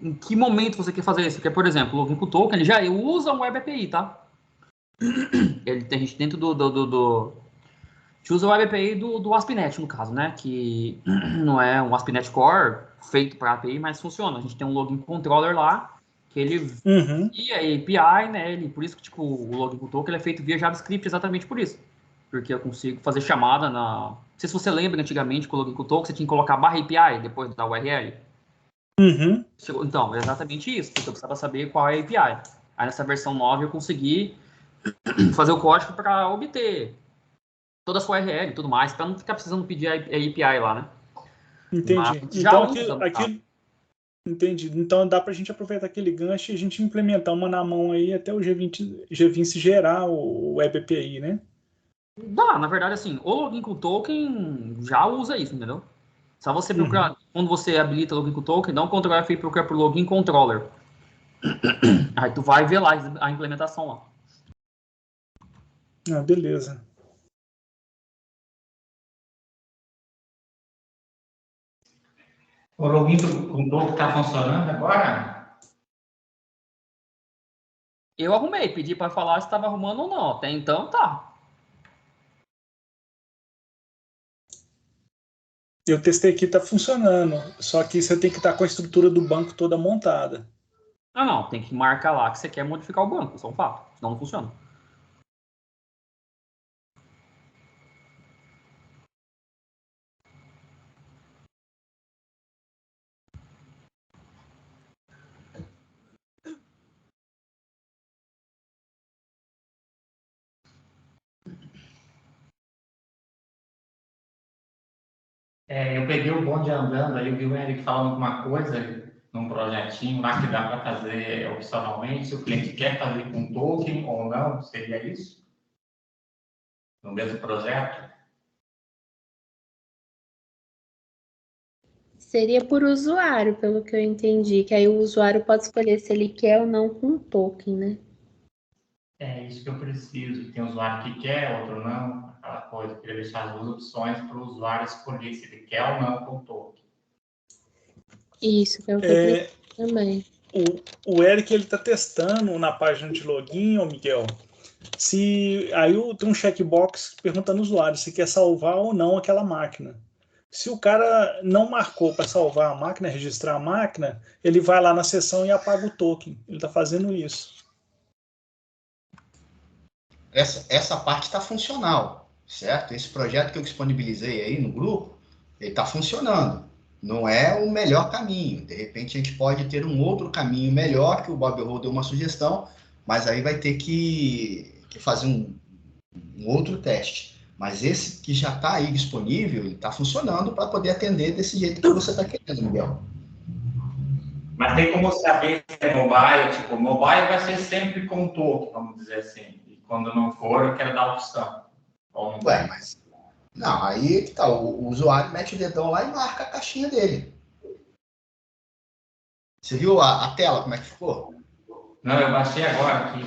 [SPEAKER 5] em que momento você quer fazer isso? Porque, por exemplo, o login com token, ele já usa um Web API, tá? Ele tem gente dentro do a gente usa o Web API do ASP.NET, no caso, né? Que não é um ASP.NET Core feito para API, mas funciona. A gente tem um login controller lá, que ele via API, né? Por isso que, tipo, o login com token ele é feito via JavaScript exatamente por isso. Porque eu consigo fazer chamada na... Não sei se você lembra, antigamente, com o login com token, você tinha que colocar barra API depois da URL. Então, é exatamente isso, porque eu precisava saber qual é a API. Aí, nessa versão 9, eu consegui fazer o código para obter toda a sua URL e tudo mais, para não ficar precisando pedir a API lá, né?
[SPEAKER 7] Entendi. Então, entendi. Então, dá para a gente aproveitar aquele gancho e a gente implementar uma na mão aí até o G20 gerar o Web API, né?
[SPEAKER 5] Dá, na verdade, assim, o login com token já usa isso, entendeu? Só você procurar, quando você habilita o login com token, dá um Ctrl F e procura por login controller. Aí tu vai ver lá a implementação lá.
[SPEAKER 7] Ah, beleza.
[SPEAKER 8] O login com token está funcionando agora?
[SPEAKER 5] Eu arrumei, pedi para falar se estava arrumando ou não. Até então, tá.
[SPEAKER 7] Eu testei aqui, tá funcionando. Só que você tem que estar com a estrutura do banco toda montada.
[SPEAKER 5] Ah, não. Tem que marcar lá que você quer modificar o banco. Isso é um fato. Senão não funciona.
[SPEAKER 8] Eu peguei o bonde andando, aí eu vi o Eric falando alguma coisa num projetinho lá que dá para fazer opcionalmente, se o cliente quer fazer com token ou não, seria isso? No mesmo projeto?
[SPEAKER 2] Seria por usuário, pelo que eu entendi, que aí o usuário pode escolher se ele quer ou não com token, né?
[SPEAKER 8] É isso que eu preciso. Tem usuário que quer, outro não, aquela coisa. Eu queria deixar as duas opções para o usuário escolher se ele quer ou não com token.
[SPEAKER 2] Isso, que é o que eu preciso também.
[SPEAKER 7] O Eric, ele tá testando na página de login, Miguel, aí tem um checkbox perguntando ao usuário se quer salvar ou não aquela máquina. Se o cara não marcou para salvar a máquina, registrar a máquina, ele vai lá na seção e apaga o token. Ele está fazendo isso.
[SPEAKER 3] Essa parte está funcional, certo? Esse projeto que eu disponibilizei aí no grupo, ele está funcionando. Não é o melhor caminho. De repente, a gente pode ter um outro caminho melhor, que o Bob Roll deu uma sugestão, mas aí vai ter que fazer um outro teste. Mas esse que já está aí disponível, ele está funcionando para poder atender desse jeito que você está querendo, Miguel.
[SPEAKER 8] Mas tem como saber se é mobile? Tipo, mobile vai ser sempre com token, vamos dizer assim. E quando não for, eu quero dar a opção.
[SPEAKER 3] Ué, mas... Não, aí que tá, o usuário mete o dedão lá e marca a caixinha dele. Você viu a tela, como é que ficou?
[SPEAKER 8] Não, eu baixei agora aqui,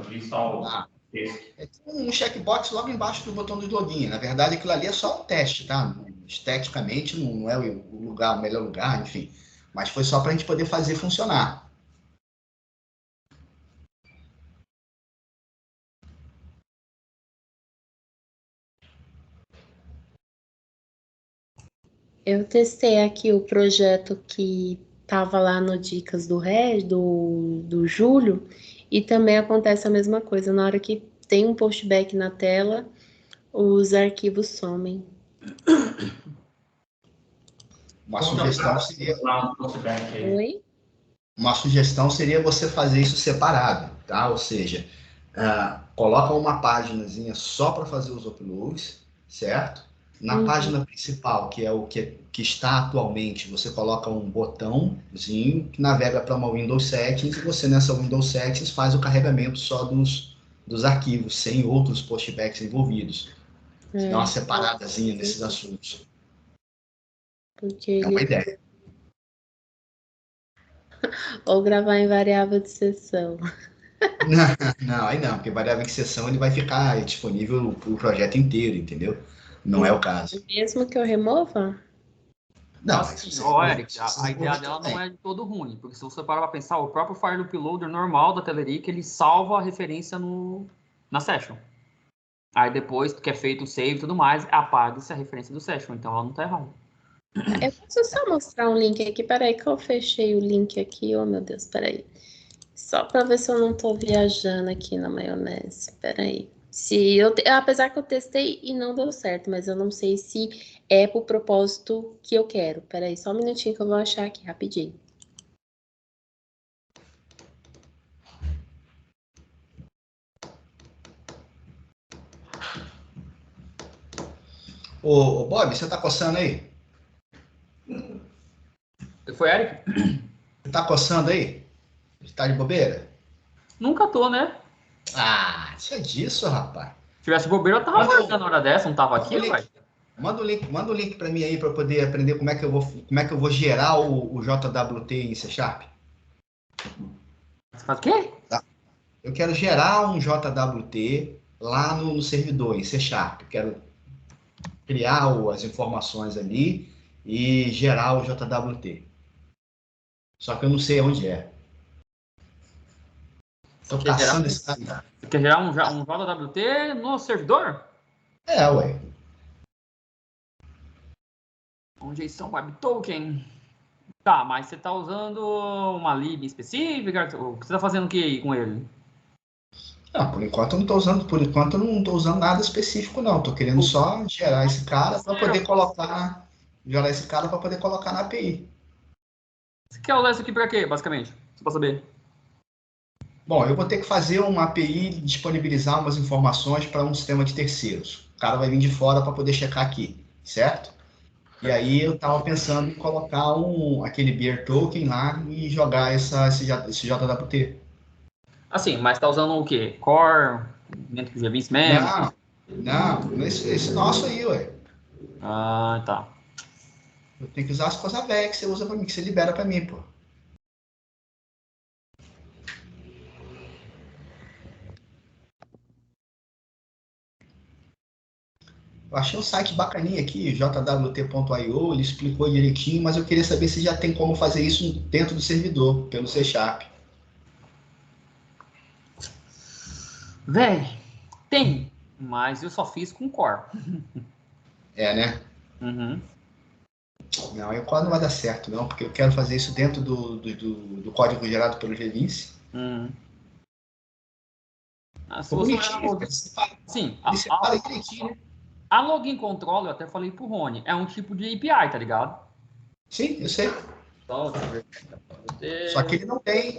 [SPEAKER 8] vi só o texto.
[SPEAKER 3] É um checkbox logo embaixo do botão do login. Na verdade, aquilo ali é só um teste, tá? Esteticamente não é o melhor lugar, enfim. Mas foi só para a gente poder fazer funcionar.
[SPEAKER 2] Eu testei aqui o projeto que estava lá no Dicas do Júlio, e também acontece a mesma coisa. Na hora que tem um postback na tela, os arquivos somem.
[SPEAKER 3] Uma sugestão seria...
[SPEAKER 2] Oi?
[SPEAKER 3] Uma sugestão seria você fazer isso separado, tá? Ou seja, coloca uma páginazinha só para fazer os uploads, certo? Na página principal, que é o que está atualmente, você coloca um botãozinho que navega para uma Windows Settings, e você nessa Windows Settings faz o carregamento só dos arquivos, sem outros postbacks envolvidos. Dá uma separadazinha nesses assuntos.
[SPEAKER 2] Porque
[SPEAKER 3] é uma ideia.
[SPEAKER 2] Ou gravar em variável de sessão.
[SPEAKER 3] Não, aí não, porque variável de sessão ele vai ficar disponível para o projeto inteiro, entendeu? Não é o caso.
[SPEAKER 2] Mesmo que eu remova?
[SPEAKER 3] Não,
[SPEAKER 5] assim, Eric, a ideia dela não é de todo ruim, porque se você parar para pensar, o próprio file uploader normal da Telerik, ele salva a referência na session. Aí depois que é feito o save e tudo mais, apaga-se a referência do session, então ela não tá errada.
[SPEAKER 2] Eu posso só mostrar um link aqui, peraí que eu fechei o link aqui, oh meu Deus, peraí. Só para ver se eu não tô viajando aqui na maionese, peraí. Apesar que eu testei e não deu certo, mas eu não sei se é pro propósito que eu quero. Peraí, só um minutinho que eu vou achar aqui, rapidinho.
[SPEAKER 3] Ô, Bob, você tá coçando aí?
[SPEAKER 5] Foi, Eric?
[SPEAKER 3] Você tá coçando aí? Tá de bobeira?
[SPEAKER 5] Nunca tô, né?
[SPEAKER 3] Ah, isso é disso, rapaz.
[SPEAKER 5] Se tivesse bobeira, eu tava marcando na hora dessa, não tava aqui, vai.
[SPEAKER 3] Manda o link para mim aí para eu poder aprender como é que eu vou gerar o JWT em C#.
[SPEAKER 5] Você faz o quê?
[SPEAKER 3] Tá. Eu quero gerar um JWT lá no servidor em C#. Quero criar as informações ali e gerar o JWT. Só que eu não sei onde é. Estou caçando esse cara.
[SPEAKER 5] Você quer gerar um JWT no servidor?
[SPEAKER 3] É, ué.
[SPEAKER 5] Um JSON Web Token. Tá, mas você tá usando uma lib específica? O que você tá fazendo o que com ele?
[SPEAKER 3] Não, por enquanto eu não estou usando nada específico, não. Estou querendo só gerar esse cara para poder colocar na API.
[SPEAKER 5] Você quer usar isso aqui para quê, basicamente? Só para saber.
[SPEAKER 3] Bom, eu vou ter que fazer uma API e disponibilizar umas informações para um sistema de terceiros. O cara vai vir de fora para poder checar aqui, certo? E aí eu estava pensando em colocar aquele beer token lá e jogar esse JWT.
[SPEAKER 5] Assim, mas tá usando o quê? Core? Dentro do GVIS mesmo?
[SPEAKER 3] Não, esse nosso aí, ué.
[SPEAKER 5] Ah, tá.
[SPEAKER 3] Eu tenho que usar as coisas velhas que você usa para mim, que você libera para mim, pô. Eu achei um site bacaninha aqui, jwt.io, ele explicou direitinho, mas eu queria saber se já tem como fazer isso dentro do servidor, pelo C#.
[SPEAKER 5] Véi, tem, mas eu só fiz com Core.
[SPEAKER 3] É, né?
[SPEAKER 5] Uhum.
[SPEAKER 3] Não, o Core não vai dar certo, não, porque eu quero fazer isso dentro do código gerado pelo GVIS.
[SPEAKER 5] Sim,
[SPEAKER 3] separa direitinho, né?
[SPEAKER 5] A Login Control, eu até falei pro Rony, é um tipo de API, tá ligado?
[SPEAKER 3] Sim, eu sei.
[SPEAKER 5] Então, deixa eu ver.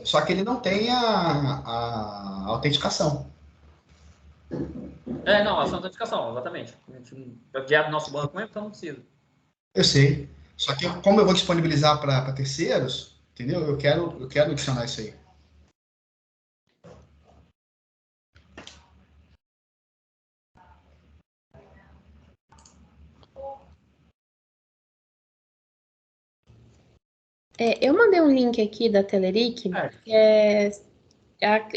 [SPEAKER 3] Só que ele não tem a autenticação.
[SPEAKER 5] Não, essa autenticação, exatamente. A gente guiar do nosso banco mesmo, então não precisa.
[SPEAKER 3] Eu sei. Só que como eu vou disponibilizar para terceiros, entendeu? Eu quero adicionar isso aí.
[SPEAKER 2] Eu mandei um link aqui da Telerik,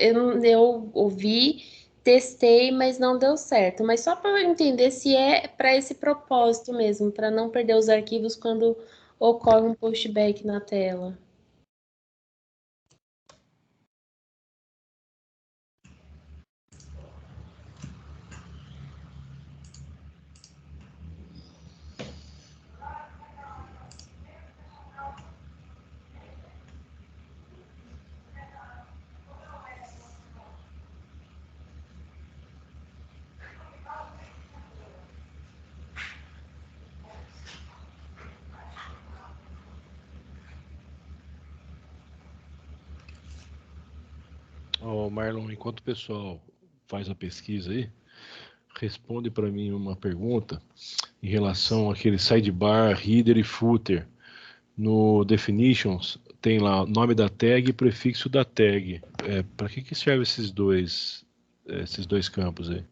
[SPEAKER 2] eu ouvi, testei, mas não deu certo. Mas só para eu entender se é para esse propósito mesmo, para não perder os arquivos quando ocorre um pushback na tela.
[SPEAKER 6] Ô, Marlon, enquanto o pessoal faz a pesquisa aí, responde para mim uma pergunta em relação àquele sidebar, header e footer. No definitions tem lá nome da tag e prefixo da tag. Para que serve esses dois campos aí?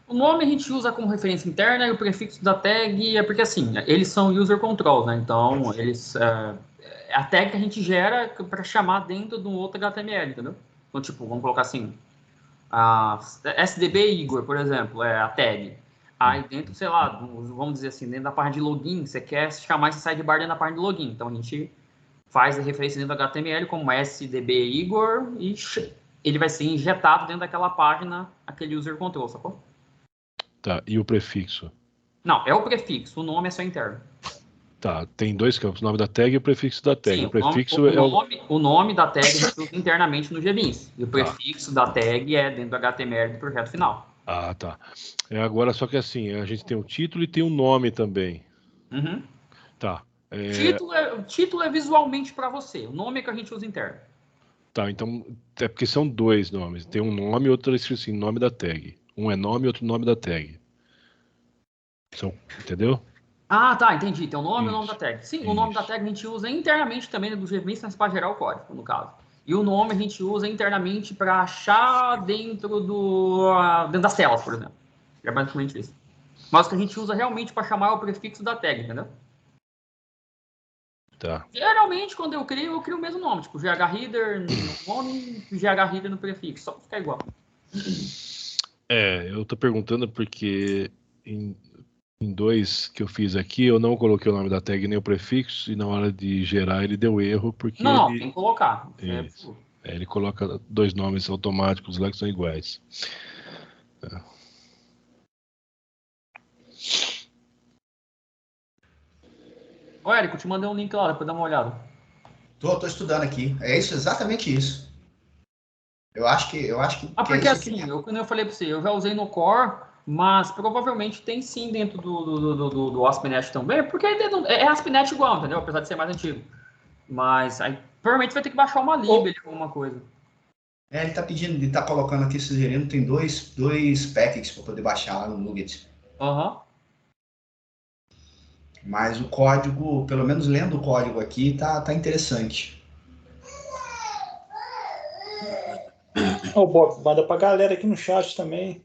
[SPEAKER 5] O nome a gente usa como referência interna e o prefixo da tag é porque, assim, eles são user controls, né? Então, eles a tag que a gente gera para chamar dentro de um outro HTML, entendeu? Então, tipo, vamos colocar assim, a SDB Igor, por exemplo, é a tag. Aí dentro, sei lá, vamos dizer assim, dentro da página de login, você quer chamar esse sidebar dentro da página de login. Então, a gente faz a referência dentro do HTML como SDB Igor e ele vai ser injetado dentro daquela página, aquele user control, sacou?
[SPEAKER 6] Tá, e o prefixo?
[SPEAKER 5] Não, é o prefixo, o nome é só interno.
[SPEAKER 6] Tá, tem dois campos, o nome da tag e o prefixo da tag.
[SPEAKER 5] Sim,
[SPEAKER 6] o prefixo
[SPEAKER 5] o nome da tag a gente usa internamente no GBeans. E o prefixo da tag é dentro do HTML do projeto final.
[SPEAKER 6] Ah, tá. Agora, só que assim, a gente tem o título e tem o nome também.
[SPEAKER 5] Uhum.
[SPEAKER 6] Tá.
[SPEAKER 5] Título é visualmente para você. O nome é que a gente usa interno.
[SPEAKER 6] Tá, então, é porque são dois nomes. Tem um nome e outro escrito assim, nome da tag. Um é nome e outro nome da tag. Entendeu?
[SPEAKER 5] Ah, tá, entendi. Tem o nome e o nome da
[SPEAKER 6] Isso.
[SPEAKER 5] tag. Sim, o nome da tag a gente usa internamente também do GBeans, mas para gerar o código, no caso. E o nome a gente usa internamente para achar dentro das telas, por exemplo. É basicamente isso. Mas o que a gente usa realmente para chamar é o prefixo da tag, entendeu?
[SPEAKER 6] Tá.
[SPEAKER 5] Geralmente, quando eu crio o mesmo nome. Tipo, GHReader no nome e GHReader no prefixo. Só para ficar igual.
[SPEAKER 6] Eu tô perguntando porque em dois que eu fiz aqui, eu não coloquei o nome da tag nem o prefixo, e na hora de gerar ele deu erro, porque
[SPEAKER 5] Não, tem que colocar.
[SPEAKER 6] Ele coloca dois nomes automáticos lá que são iguais.
[SPEAKER 5] Ô, Érico, te mandei um link lá, depois dá uma olhada.
[SPEAKER 3] Tô estudando aqui. É isso, exatamente isso. Eu acho que
[SPEAKER 5] porque assim, como eu falei para você, eu já usei no Core, mas provavelmente tem sim dentro do ASP.NET também, porque é ASP.NET igual, entendeu? Apesar de ser mais antigo. Mas aí provavelmente vai ter que baixar uma lib ou alguma coisa.
[SPEAKER 3] Ele tá pedindo, ele tá colocando aqui, sugerindo, tem dois packages para poder baixar lá no NuGet. Mas o código, pelo menos lendo o código aqui, tá interessante.
[SPEAKER 7] Ô, Bob, manda pra galera aqui no chat também.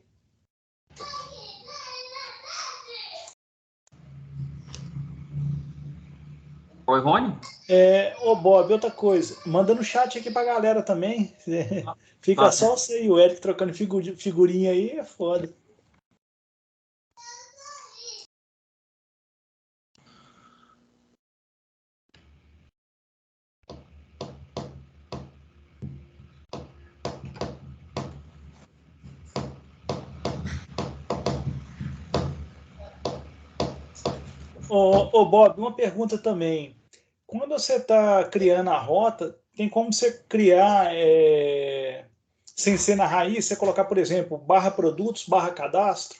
[SPEAKER 5] Oi, Rony?
[SPEAKER 7] Ô, Bob, outra coisa. Manda no chat aqui pra galera também. Fica só você e o Eric trocando figurinha aí, é foda. Ô, Bob, uma pergunta também. Quando você está criando a rota, tem como você criar, sem ser na raiz, você colocar, por exemplo, /produtos, /cadastro,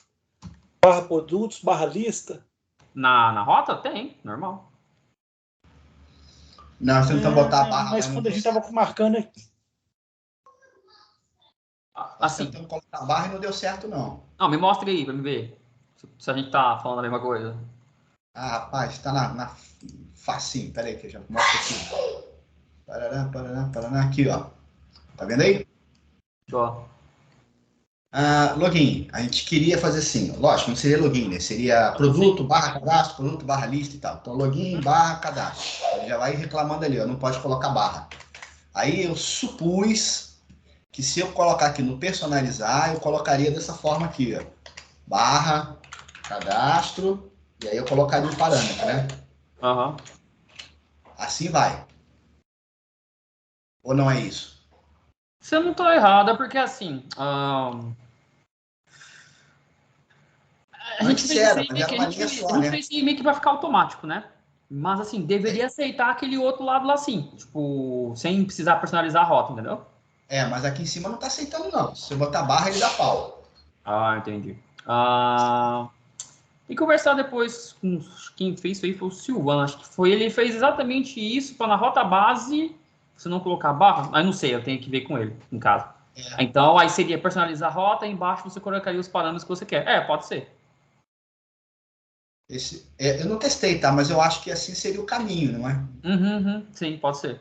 [SPEAKER 7] /produtos, /lista?
[SPEAKER 5] Na rota? Tem, normal.
[SPEAKER 3] Não, você não tá botar a barra.
[SPEAKER 7] Mas quando a gente estava marcando aqui.
[SPEAKER 5] Assim.
[SPEAKER 3] Tentando colocar a barra e não deu certo, não.
[SPEAKER 5] Não, me mostre aí, para me ver se a gente tá falando a mesma coisa.
[SPEAKER 3] Ah, rapaz, tá na facinho. Pera aí que eu já mostro aqui. Paraná, aqui, ó. Tá vendo aí?
[SPEAKER 5] Ó.
[SPEAKER 3] Login. A gente queria fazer assim, lógico, não seria login, né? Seria produto, /cadastro, produto, /lista e tal. Então, login, /cadastro. Ele já vai reclamando ali, ó, não pode colocar barra. Aí eu supus que se eu colocar aqui no personalizar, eu colocaria dessa forma aqui, ó. /cadastro, e aí eu colocaria um parâmetro, né? Assim vai. Ou não é isso?
[SPEAKER 5] Você não tá errado, é porque assim. A gente fez meio que vai ficar automático, né? Mas assim, deveria aceitar aquele outro lado lá assim. Tipo, sem precisar personalizar a rota, entendeu?
[SPEAKER 3] Mas aqui em cima não tá aceitando, não. Se você botar barra, ele dá pau.
[SPEAKER 5] Entendi. E conversar depois com quem fez isso aí foi o Silvano, acho que foi. Ele fez exatamente isso para na rota base, você não colocar barra. Não sei, eu tenho que ver com ele, em casa. Então, aí seria personalizar a rota, e embaixo você colocaria os parâmetros que você quer. Pode ser.
[SPEAKER 3] Eu não testei, tá? Mas eu acho que assim seria o caminho, não é?
[SPEAKER 5] Sim, pode ser.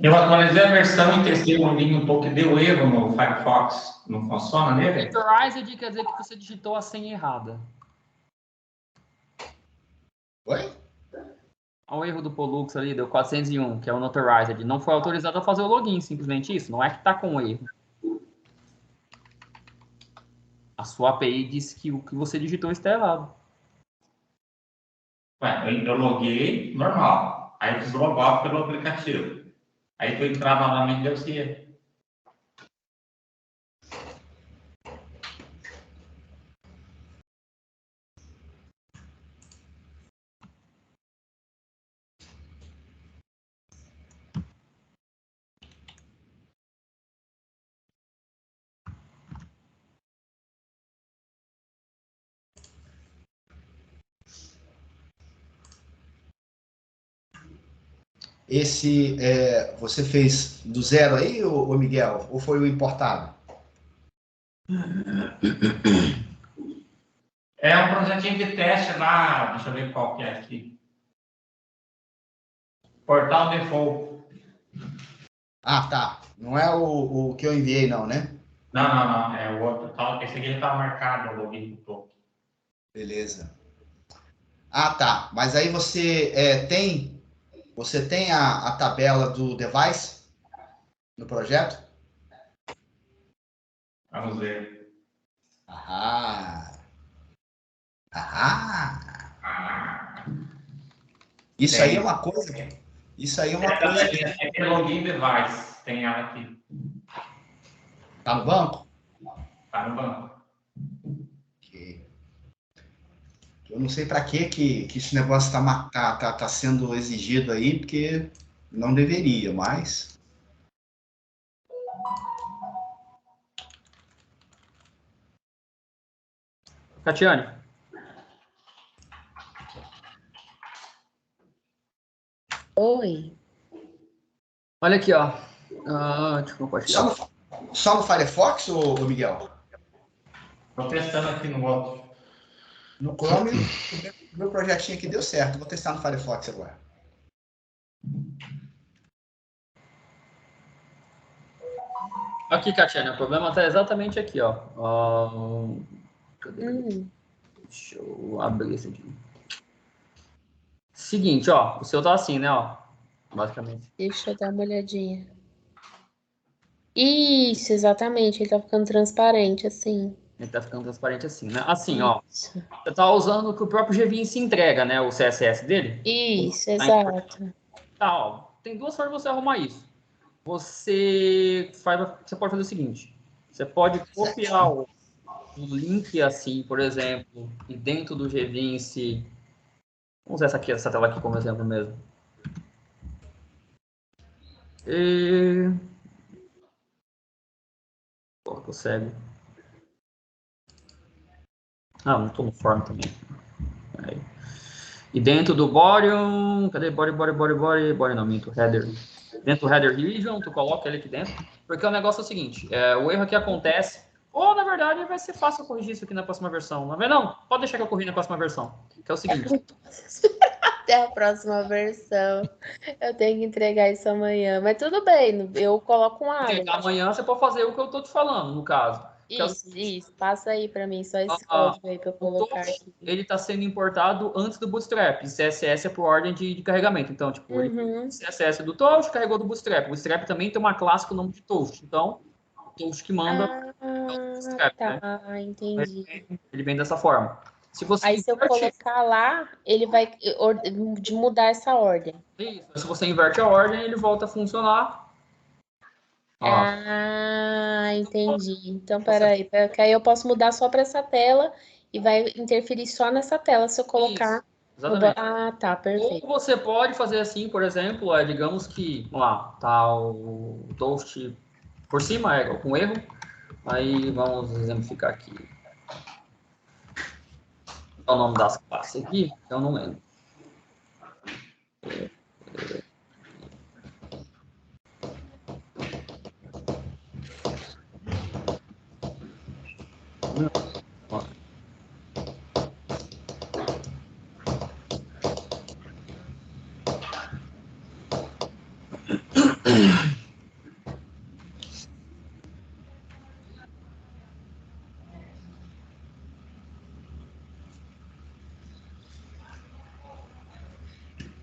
[SPEAKER 8] Eu atualizei a versão e testei o login um pouco e deu erro no Firefox. Não funciona nele?
[SPEAKER 5] Authorized quer dizer que você digitou a senha errada.
[SPEAKER 3] Oi?
[SPEAKER 5] o erro do Pollux ali, deu 401, que é o Notarized. Não foi autorizado a fazer o login, simplesmente isso. Não é que tá com erro. A sua API disse que o que você digitou está errado.
[SPEAKER 8] Ué, eu loguei normal. Aí eu fiz logout pelo aplicativo. Aí tu entrar novamente deu certo.
[SPEAKER 3] Esse, você fez do zero aí, ô Miguel? Ou foi o importado?
[SPEAKER 8] É um projetinho de teste lá, deixa eu ver qual que é aqui. Portal Default.
[SPEAKER 3] Ah, tá. Não é o que eu enviei, não, né?
[SPEAKER 8] Não. É o outro. Esse aqui está marcado, o login do token.
[SPEAKER 3] Beleza. Ah, tá. Mas aí você tem a tabela do device no projeto?
[SPEAKER 8] Vamos ver.
[SPEAKER 3] Ah. Isso
[SPEAKER 8] Tem.
[SPEAKER 3] aí é uma coisa. Isso aí é uma coisa que
[SPEAKER 8] É login device. Tem ela aqui.
[SPEAKER 3] tá no banco?
[SPEAKER 8] Tá no banco.
[SPEAKER 3] Ok. Eu não sei para que esse negócio tá sendo exigido aí, porque não deveria, mas.
[SPEAKER 5] Catiane.
[SPEAKER 2] Oi.
[SPEAKER 5] Olha aqui, ó. Deixa eu compartilhar.
[SPEAKER 3] Só no Firefox, ô Miguel?
[SPEAKER 8] Estou testando aqui no outro.
[SPEAKER 3] No Chrome, o meu projetinho aqui deu certo. Vou testar no Firefox agora.
[SPEAKER 5] Aqui, Catiane, o problema está exatamente aqui, ó. Cadê? Deixa eu abrir esse aqui. Seguinte, ó. O seu tá assim, né, ó. Basicamente.
[SPEAKER 2] Deixa eu dar uma olhadinha. Isso, exatamente. Ele tá ficando transparente, assim.
[SPEAKER 5] Ele tá ficando transparente assim, né? Assim, ó. Você tá usando o que o próprio GVim se entrega, né? O CSS dele.
[SPEAKER 2] Isso, exato.
[SPEAKER 5] Tá, ó. Tem duas formas de você arrumar isso. Você pode fazer o seguinte. Você pode copiar o link assim, por exemplo, e dentro do GVim vamos usar essa tela aqui como exemplo mesmo. Pô, consegue. Não estou no form também. Aí. E dentro do body, cadê body não, minto, header. Dentro do header region, tu coloca ele aqui dentro, porque o negócio é o seguinte, o erro aqui acontece, ou na verdade vai ser fácil corrigir isso aqui na próxima versão, não, pode deixar que eu corrija na próxima versão, que é o seguinte.
[SPEAKER 2] Até a próxima versão. Eu tenho que entregar isso amanhã, mas tudo bem, eu coloco um alert.
[SPEAKER 5] Amanhã você pode fazer o que eu tô te falando, no caso.
[SPEAKER 2] Isso, passa aí para mim, só esse código aí para eu colocar aqui.
[SPEAKER 5] Ele está sendo importado antes do Bootstrap. CSS é por ordem de carregamento. Então, tipo, ele CSS do Toast carregou do Bootstrap. O Bootstrap também tem uma classe com o nome de Toast. Então, o Toast que manda o Bootstrap,
[SPEAKER 2] tá,
[SPEAKER 5] né?
[SPEAKER 2] entendi.
[SPEAKER 5] Ele vem dessa forma. Se você
[SPEAKER 2] aí, se eu colocar lá, ele vai mudar essa ordem.
[SPEAKER 5] Isso. Se você inverte a ordem, ele volta a funcionar.
[SPEAKER 2] Entendi. Então, peraí, porque aí eu posso mudar só para essa tela e vai interferir só nessa tela se eu colocar.
[SPEAKER 5] Isso, exatamente.
[SPEAKER 2] Tá, perfeito.
[SPEAKER 5] Ou você pode fazer assim, por exemplo, digamos que, vamos lá, tá o Toast por cima, com erro. Aí vamos exemplificar aqui. Qual é o nome das classes aqui? Eu não lembro.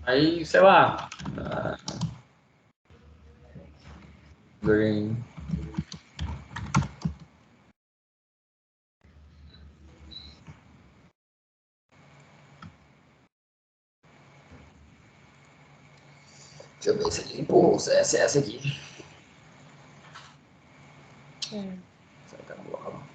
[SPEAKER 5] Aí, sei lá. Green. Deixa eu ver se ele impulsa. Essa aqui. Essa tá boa.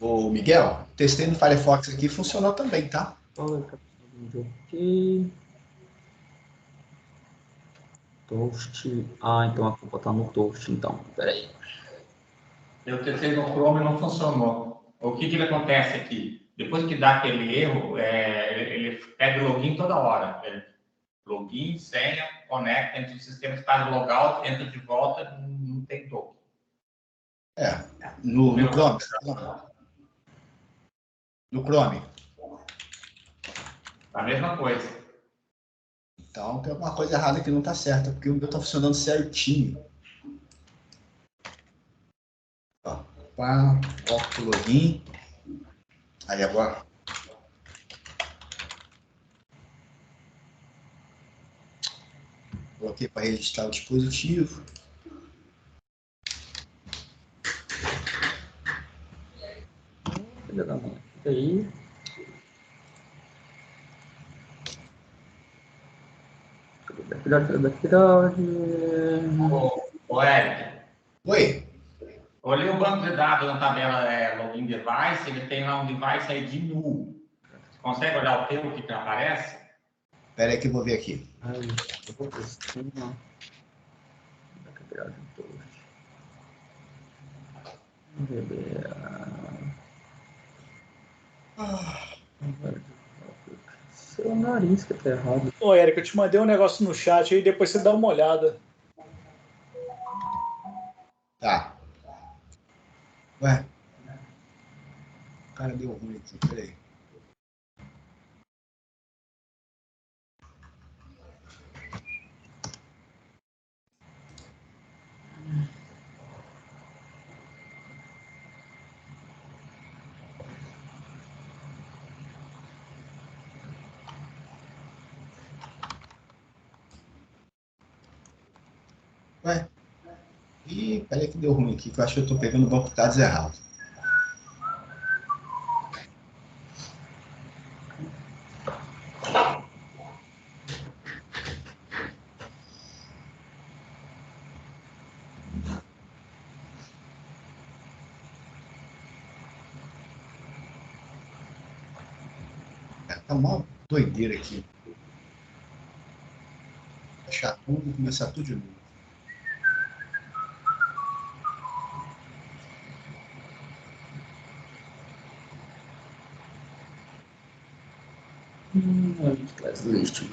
[SPEAKER 3] Ô, Miguel, testei no Firefox aqui, funcionou também, tá?
[SPEAKER 5] Aqui. Toast. Ah, então a culpa tá no Toast, então. Peraí.
[SPEAKER 8] Eu testei no Chrome e não funcionou. O que ele acontece aqui? Depois que dá aquele erro, ele pede login toda hora. Login, senha, conecta, entra no sistema, faz logout, entra de volta, não tem token.
[SPEAKER 3] No Chrome. No Chrome.
[SPEAKER 8] A mesma coisa.
[SPEAKER 3] Então tem alguma coisa errada que não tá certa, porque o meu tá funcionando certinho. Ó, coloca o login. Aí agora. Coloquei para registrar o dispositivo.
[SPEAKER 5] Filha da mãe. Fica aí.
[SPEAKER 8] Ô, Eric.
[SPEAKER 3] Oi.
[SPEAKER 8] Olhei o banco de dados na tabela login device, ele tem lá um device ID null. Você consegue olhar o termo que aparece?
[SPEAKER 3] Espera aí que eu vou ver aqui.
[SPEAKER 5] Eu vou testar. Seu nariz que tá errado.
[SPEAKER 7] Ô, Érica, eu te mandei um negócio no chat aí, depois você dá uma olhada.
[SPEAKER 3] Tá. Ué. O cara deu ruim aqui, peraí. Ué. Ih, peraí que deu ruim aqui, que eu acho que eu tô pegando o banco de dados errado. Tá mó doideira aqui. Fechar tudo, começar tudo de novo.
[SPEAKER 5] Class list.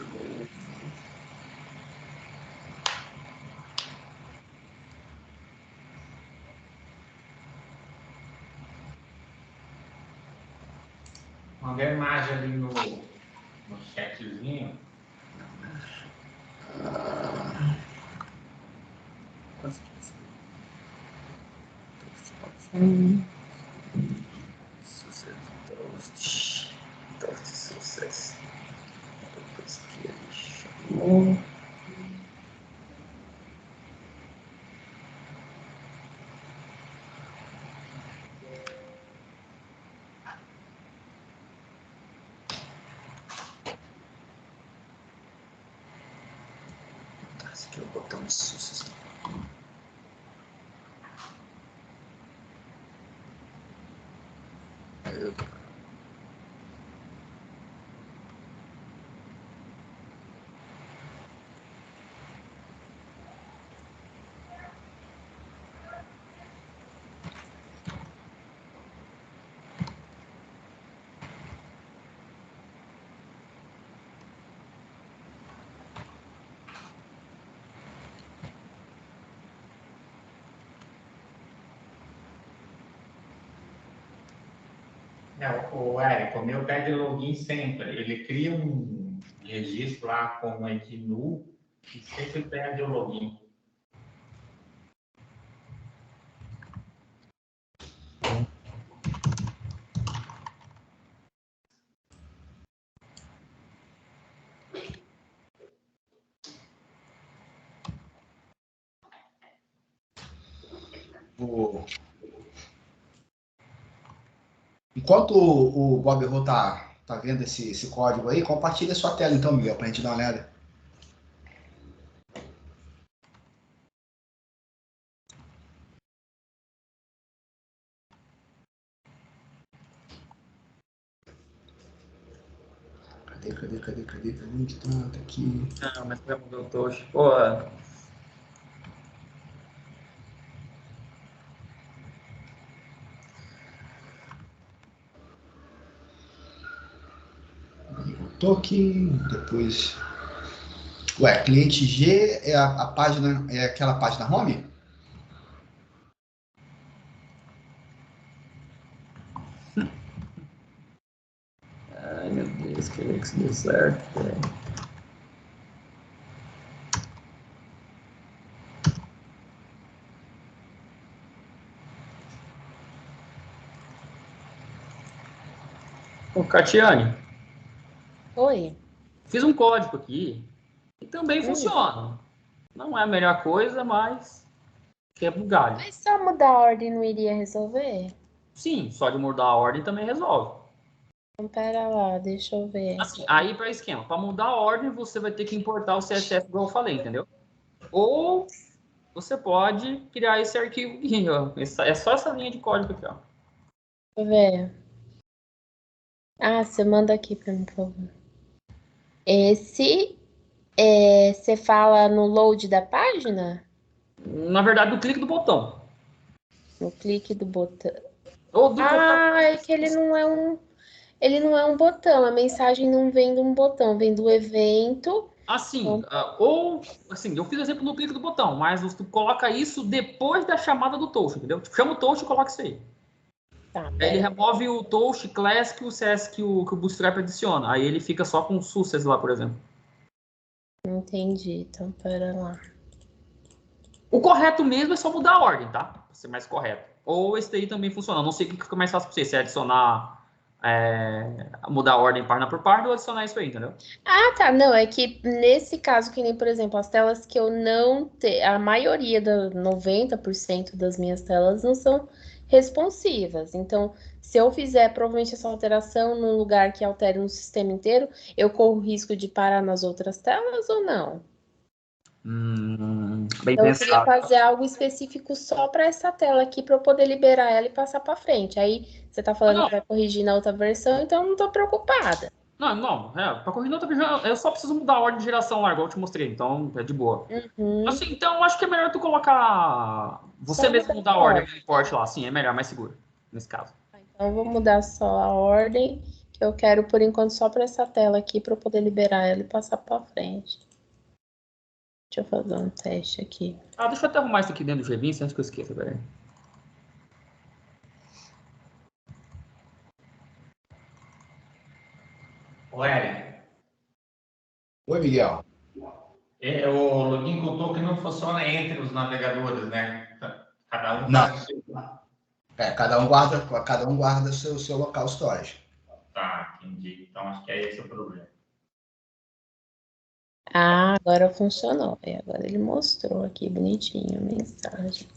[SPEAKER 8] Mandei a imagem ali no chatzinho.
[SPEAKER 5] Sucesso. Esse aqui é o botão de sucesso.
[SPEAKER 8] O Érico, o meu pede login sempre. Ele cria um registro lá com o ID null e sempre pede o login.
[SPEAKER 3] Enquanto o Bob Rô tá vendo esse código aí, compartilha sua tela então, Miguel, pra gente dar uma olhada. Cadê? Tá aqui.
[SPEAKER 5] Não, mas já mudou o Toast. Pô,
[SPEAKER 3] Token, depois... Ué, cliente G é a página, é aquela página home?
[SPEAKER 5] ai, meu Deus, queria que isso deu certo, velho. Ô, Catiane,
[SPEAKER 2] Oi.
[SPEAKER 5] fiz um código aqui e também funciona. Não é a melhor coisa, mas quebra o galho.
[SPEAKER 2] Mas só mudar a ordem não iria resolver?
[SPEAKER 5] Sim, só de mudar a ordem também resolve.
[SPEAKER 2] Então, pera lá, deixa eu ver.
[SPEAKER 5] Assim, aí para esquema, para mudar a ordem, você vai ter que importar o CSS igual eu falei, entendeu? Ou você pode criar esse arquivo aqui, ó. É só essa linha de código aqui, ó.
[SPEAKER 2] Deixa eu ver. Ah, você manda aqui para mim, por favor. Esse, você fala no load da página?
[SPEAKER 5] Na verdade, no clique do botão.
[SPEAKER 2] No clique do botão.
[SPEAKER 5] Ou do
[SPEAKER 2] É que ele não é um botão, a mensagem não vem de um botão, vem do evento.
[SPEAKER 5] assim, ou assim, eu fiz exemplo no clique do botão, mas você coloca isso depois da chamada do toast, entendeu? Chama o toast e coloca isso aí.
[SPEAKER 2] Tá,
[SPEAKER 5] Aí ele remove o toast classic e o CS que o Bootstrap adiciona. Aí ele fica só com o success lá, por exemplo.
[SPEAKER 2] entendi. Então, pera lá.
[SPEAKER 5] O correto mesmo é só mudar a ordem, tá? Pra ser mais correto. Ou esse daí também funciona. Não sei o que fica mais fácil pra você. Se é adicionar, mudar a ordem página por página ou adicionar isso aí, entendeu?
[SPEAKER 2] Ah, tá. Não, é que nesse caso, que nem, por exemplo, as telas que eu não tenho, a maioria, 90% das minhas telas não são responsivas. Então, se eu fizer provavelmente essa alteração num lugar que altere no sistema inteiro, eu corro o risco de parar nas outras telas ou não?
[SPEAKER 5] Bem
[SPEAKER 2] Então, eu queria
[SPEAKER 5] pensado.
[SPEAKER 2] fazer algo específico só para essa tela aqui para eu poder liberar ela e passar para frente. Aí você tá falando que vai corrigir na outra versão, então eu não tô preocupada.
[SPEAKER 5] Não, para corrigir outra versão, eu só preciso mudar a ordem de geração lá, igual eu te mostrei, então é de boa. Assim, então eu acho que é melhor tu colocar. Você
[SPEAKER 2] Só
[SPEAKER 5] mesmo mudar a ordem
[SPEAKER 2] ordem.
[SPEAKER 5] do import lá, sim, é melhor, mais seguro, nesse caso.
[SPEAKER 2] Então, eu vou mudar só a ordem, que eu quero por enquanto só para essa tela aqui, para eu poder liberar ela e passar para frente. Deixa eu fazer um teste aqui.
[SPEAKER 5] Deixa eu até arrumar isso aqui dentro do G20 antes que eu esqueça, velho.
[SPEAKER 8] Ô, Érico.
[SPEAKER 3] Oi, Miguel.
[SPEAKER 8] O login com o token não funciona entre os navegadores, né? Cada um
[SPEAKER 3] Não.
[SPEAKER 8] faz o seu.
[SPEAKER 3] Cada um guarda seu local storage.
[SPEAKER 8] Tá, entendi. Então acho que é esse o problema.
[SPEAKER 2] Ah, agora funcionou. Agora ele mostrou aqui bonitinho a mensagem.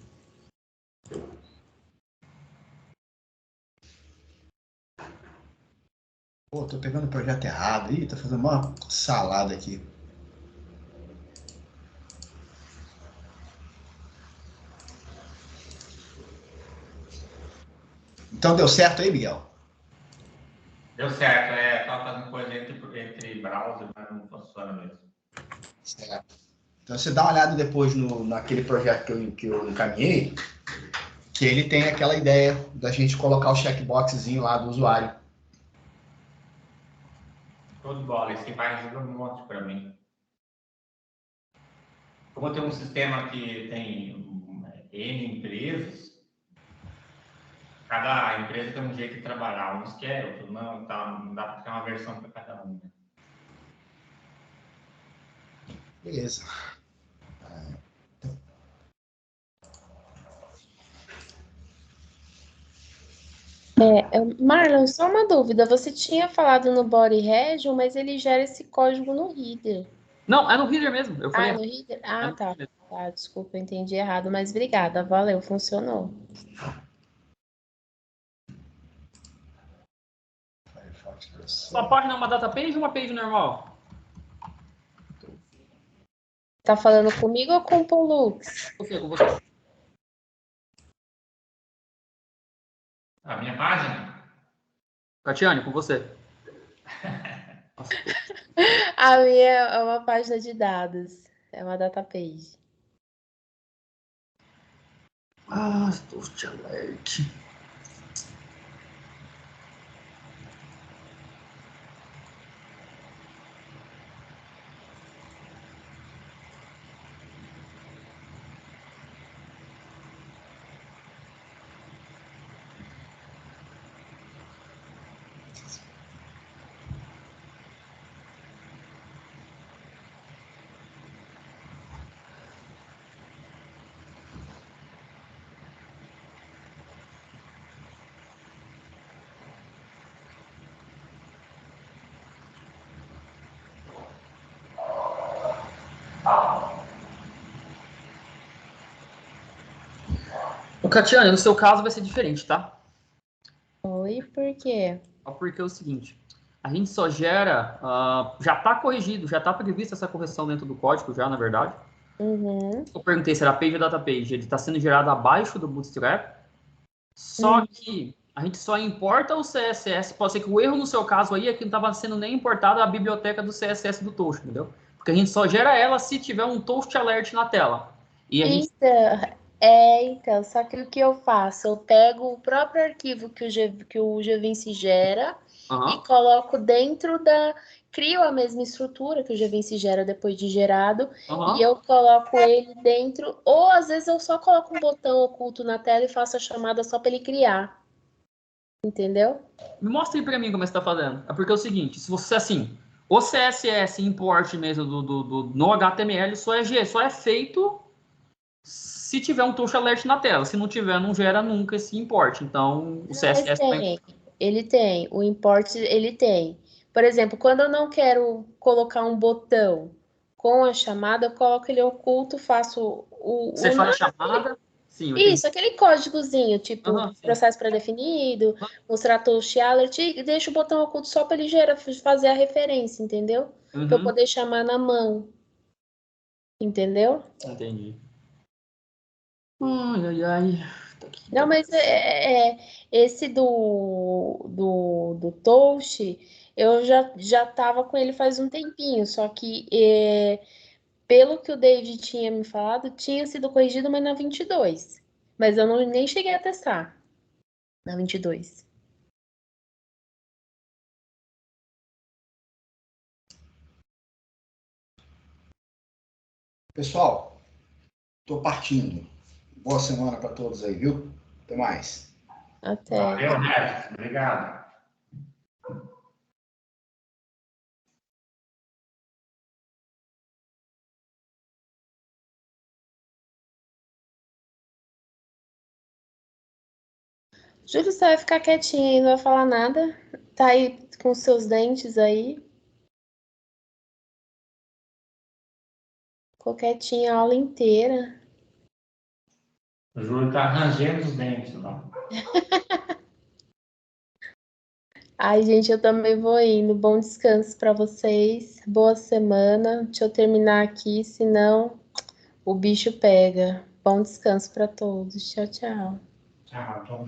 [SPEAKER 3] Pô, tô pegando o projeto errado. Ih, tô fazendo uma salada aqui. Então deu certo aí, Miguel?
[SPEAKER 8] Deu certo, tava fazendo coisa entre browser, mas não funciona mesmo.
[SPEAKER 3] Certo. Então você dá uma olhada depois naquele projeto que eu encaminhei, que ele tem aquela ideia da gente colocar o checkboxzinho lá do usuário.
[SPEAKER 8] Show de bola, esse vai resolver um monte para mim. Como tem um sistema que tem N empresas, Cada empresa tem um jeito de trabalhar, uns querem, outros não, tá, não dá para ter uma versão para cada um. Né?
[SPEAKER 3] Beleza.
[SPEAKER 2] Marlon, só uma dúvida. Você tinha falado no Body Region, mas ele gera esse código no Reader.
[SPEAKER 5] Não, é no Reader mesmo. Eu falei.
[SPEAKER 2] No Reader?
[SPEAKER 5] É
[SPEAKER 2] Tá. Tá, desculpa, eu entendi errado, mas obrigada. Valeu, funcionou.
[SPEAKER 5] Sua página é uma data page ou uma page normal?
[SPEAKER 2] Tá falando comigo ou com o Pollux?
[SPEAKER 5] Com você.
[SPEAKER 8] A minha página?
[SPEAKER 5] Catiane, com você.
[SPEAKER 2] A minha é uma página de dados. É uma data page.
[SPEAKER 5] Toast Alert. Catiane, no seu caso vai ser diferente, tá?
[SPEAKER 2] Oi, por quê?
[SPEAKER 5] Porque é o seguinte, a gente só gera, já está corrigido, já está prevista essa correção dentro do código já, na verdade.
[SPEAKER 2] Uhum.
[SPEAKER 5] Eu perguntei se era page ou data page, ele está sendo gerado abaixo do Bootstrap, só que a gente só importa o CSS, pode ser que o erro no seu caso aí é que não estava sendo nem importada a biblioteca do CSS do Toast, entendeu? Porque a gente só gera ela se tiver um Toast Alert na tela. E a gente...
[SPEAKER 2] Então, só que o que eu faço? Eu pego o próprio arquivo que o gVince gera e coloco dentro crio a mesma estrutura que o gVince gera depois de gerado e eu coloco ele dentro, ou às vezes eu só coloco um botão oculto na tela e faço a chamada só para ele criar. Entendeu?
[SPEAKER 5] Me mostra aí para mim como você está fazendo. É porque é o seguinte, se você, assim, o CSS import mesmo no HTML só é feito se tiver um touch alert na tela. Se não tiver, não gera nunca esse import. Então, o CSS
[SPEAKER 2] ele tem. O import, ele tem. Por exemplo, quando eu não quero colocar um botão com a chamada, eu coloco ele oculto, faço
[SPEAKER 5] Você faz a chamada? Sim,
[SPEAKER 2] isso, aquele códigozinho, tipo, processo pré-definido, mostrar touch alert, e deixa o botão oculto só para ele fazer a referência, entendeu? Para eu poder chamar na mão. Entendeu?
[SPEAKER 5] Entendi. Ai.
[SPEAKER 2] Não, mas esse do Toast, eu já tava com ele faz um tempinho, só que pelo que o David tinha me falado, tinha sido corrigido, mas na 22. Mas eu nem cheguei a testar na 22.
[SPEAKER 3] Pessoal, tô partindo. Boa semana para todos aí, viu? Até mais.
[SPEAKER 2] Até.
[SPEAKER 8] Valeu, Neto. Obrigado.
[SPEAKER 2] Júlio, você vai ficar quietinho aí, não vai falar nada? Tá aí com seus dentes aí? Ficou quietinho a aula inteira.
[SPEAKER 8] O Júlio tá rangendo os dentes lá.
[SPEAKER 2] Ai, gente, eu também vou indo. Bom descanso para vocês. Boa semana. Deixa eu terminar aqui, senão o bicho pega. Bom descanso para todos. Tchau, tchau.
[SPEAKER 8] Tchau, tchau.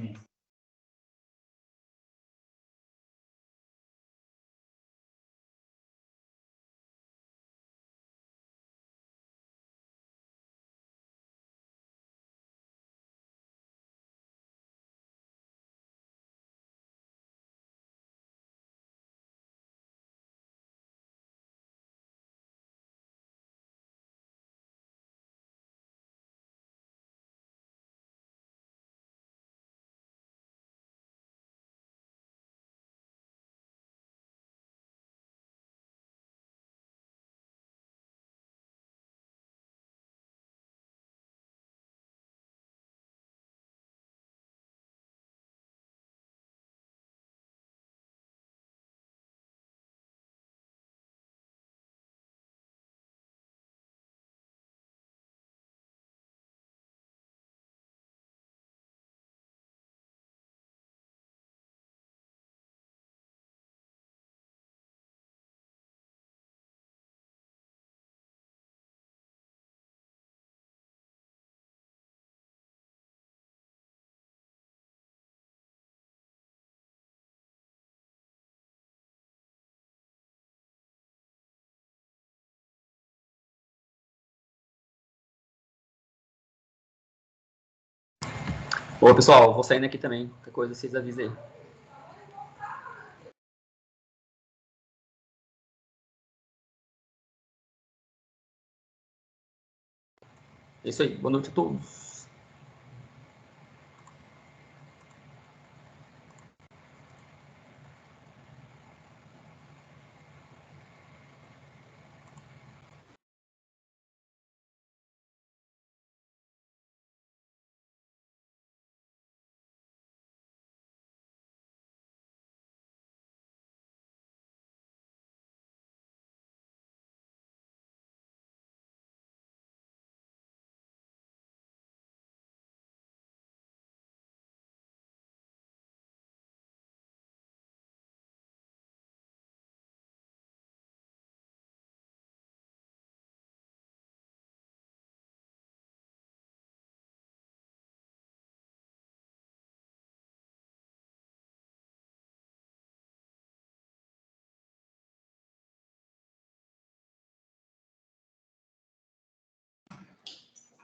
[SPEAKER 5] Ô, pessoal, vou saindo aqui também. Qualquer coisa, vocês avisem aí. É isso aí. Boa noite a todos.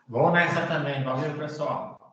[SPEAKER 8] Vou nessa também. Valeu, pessoal.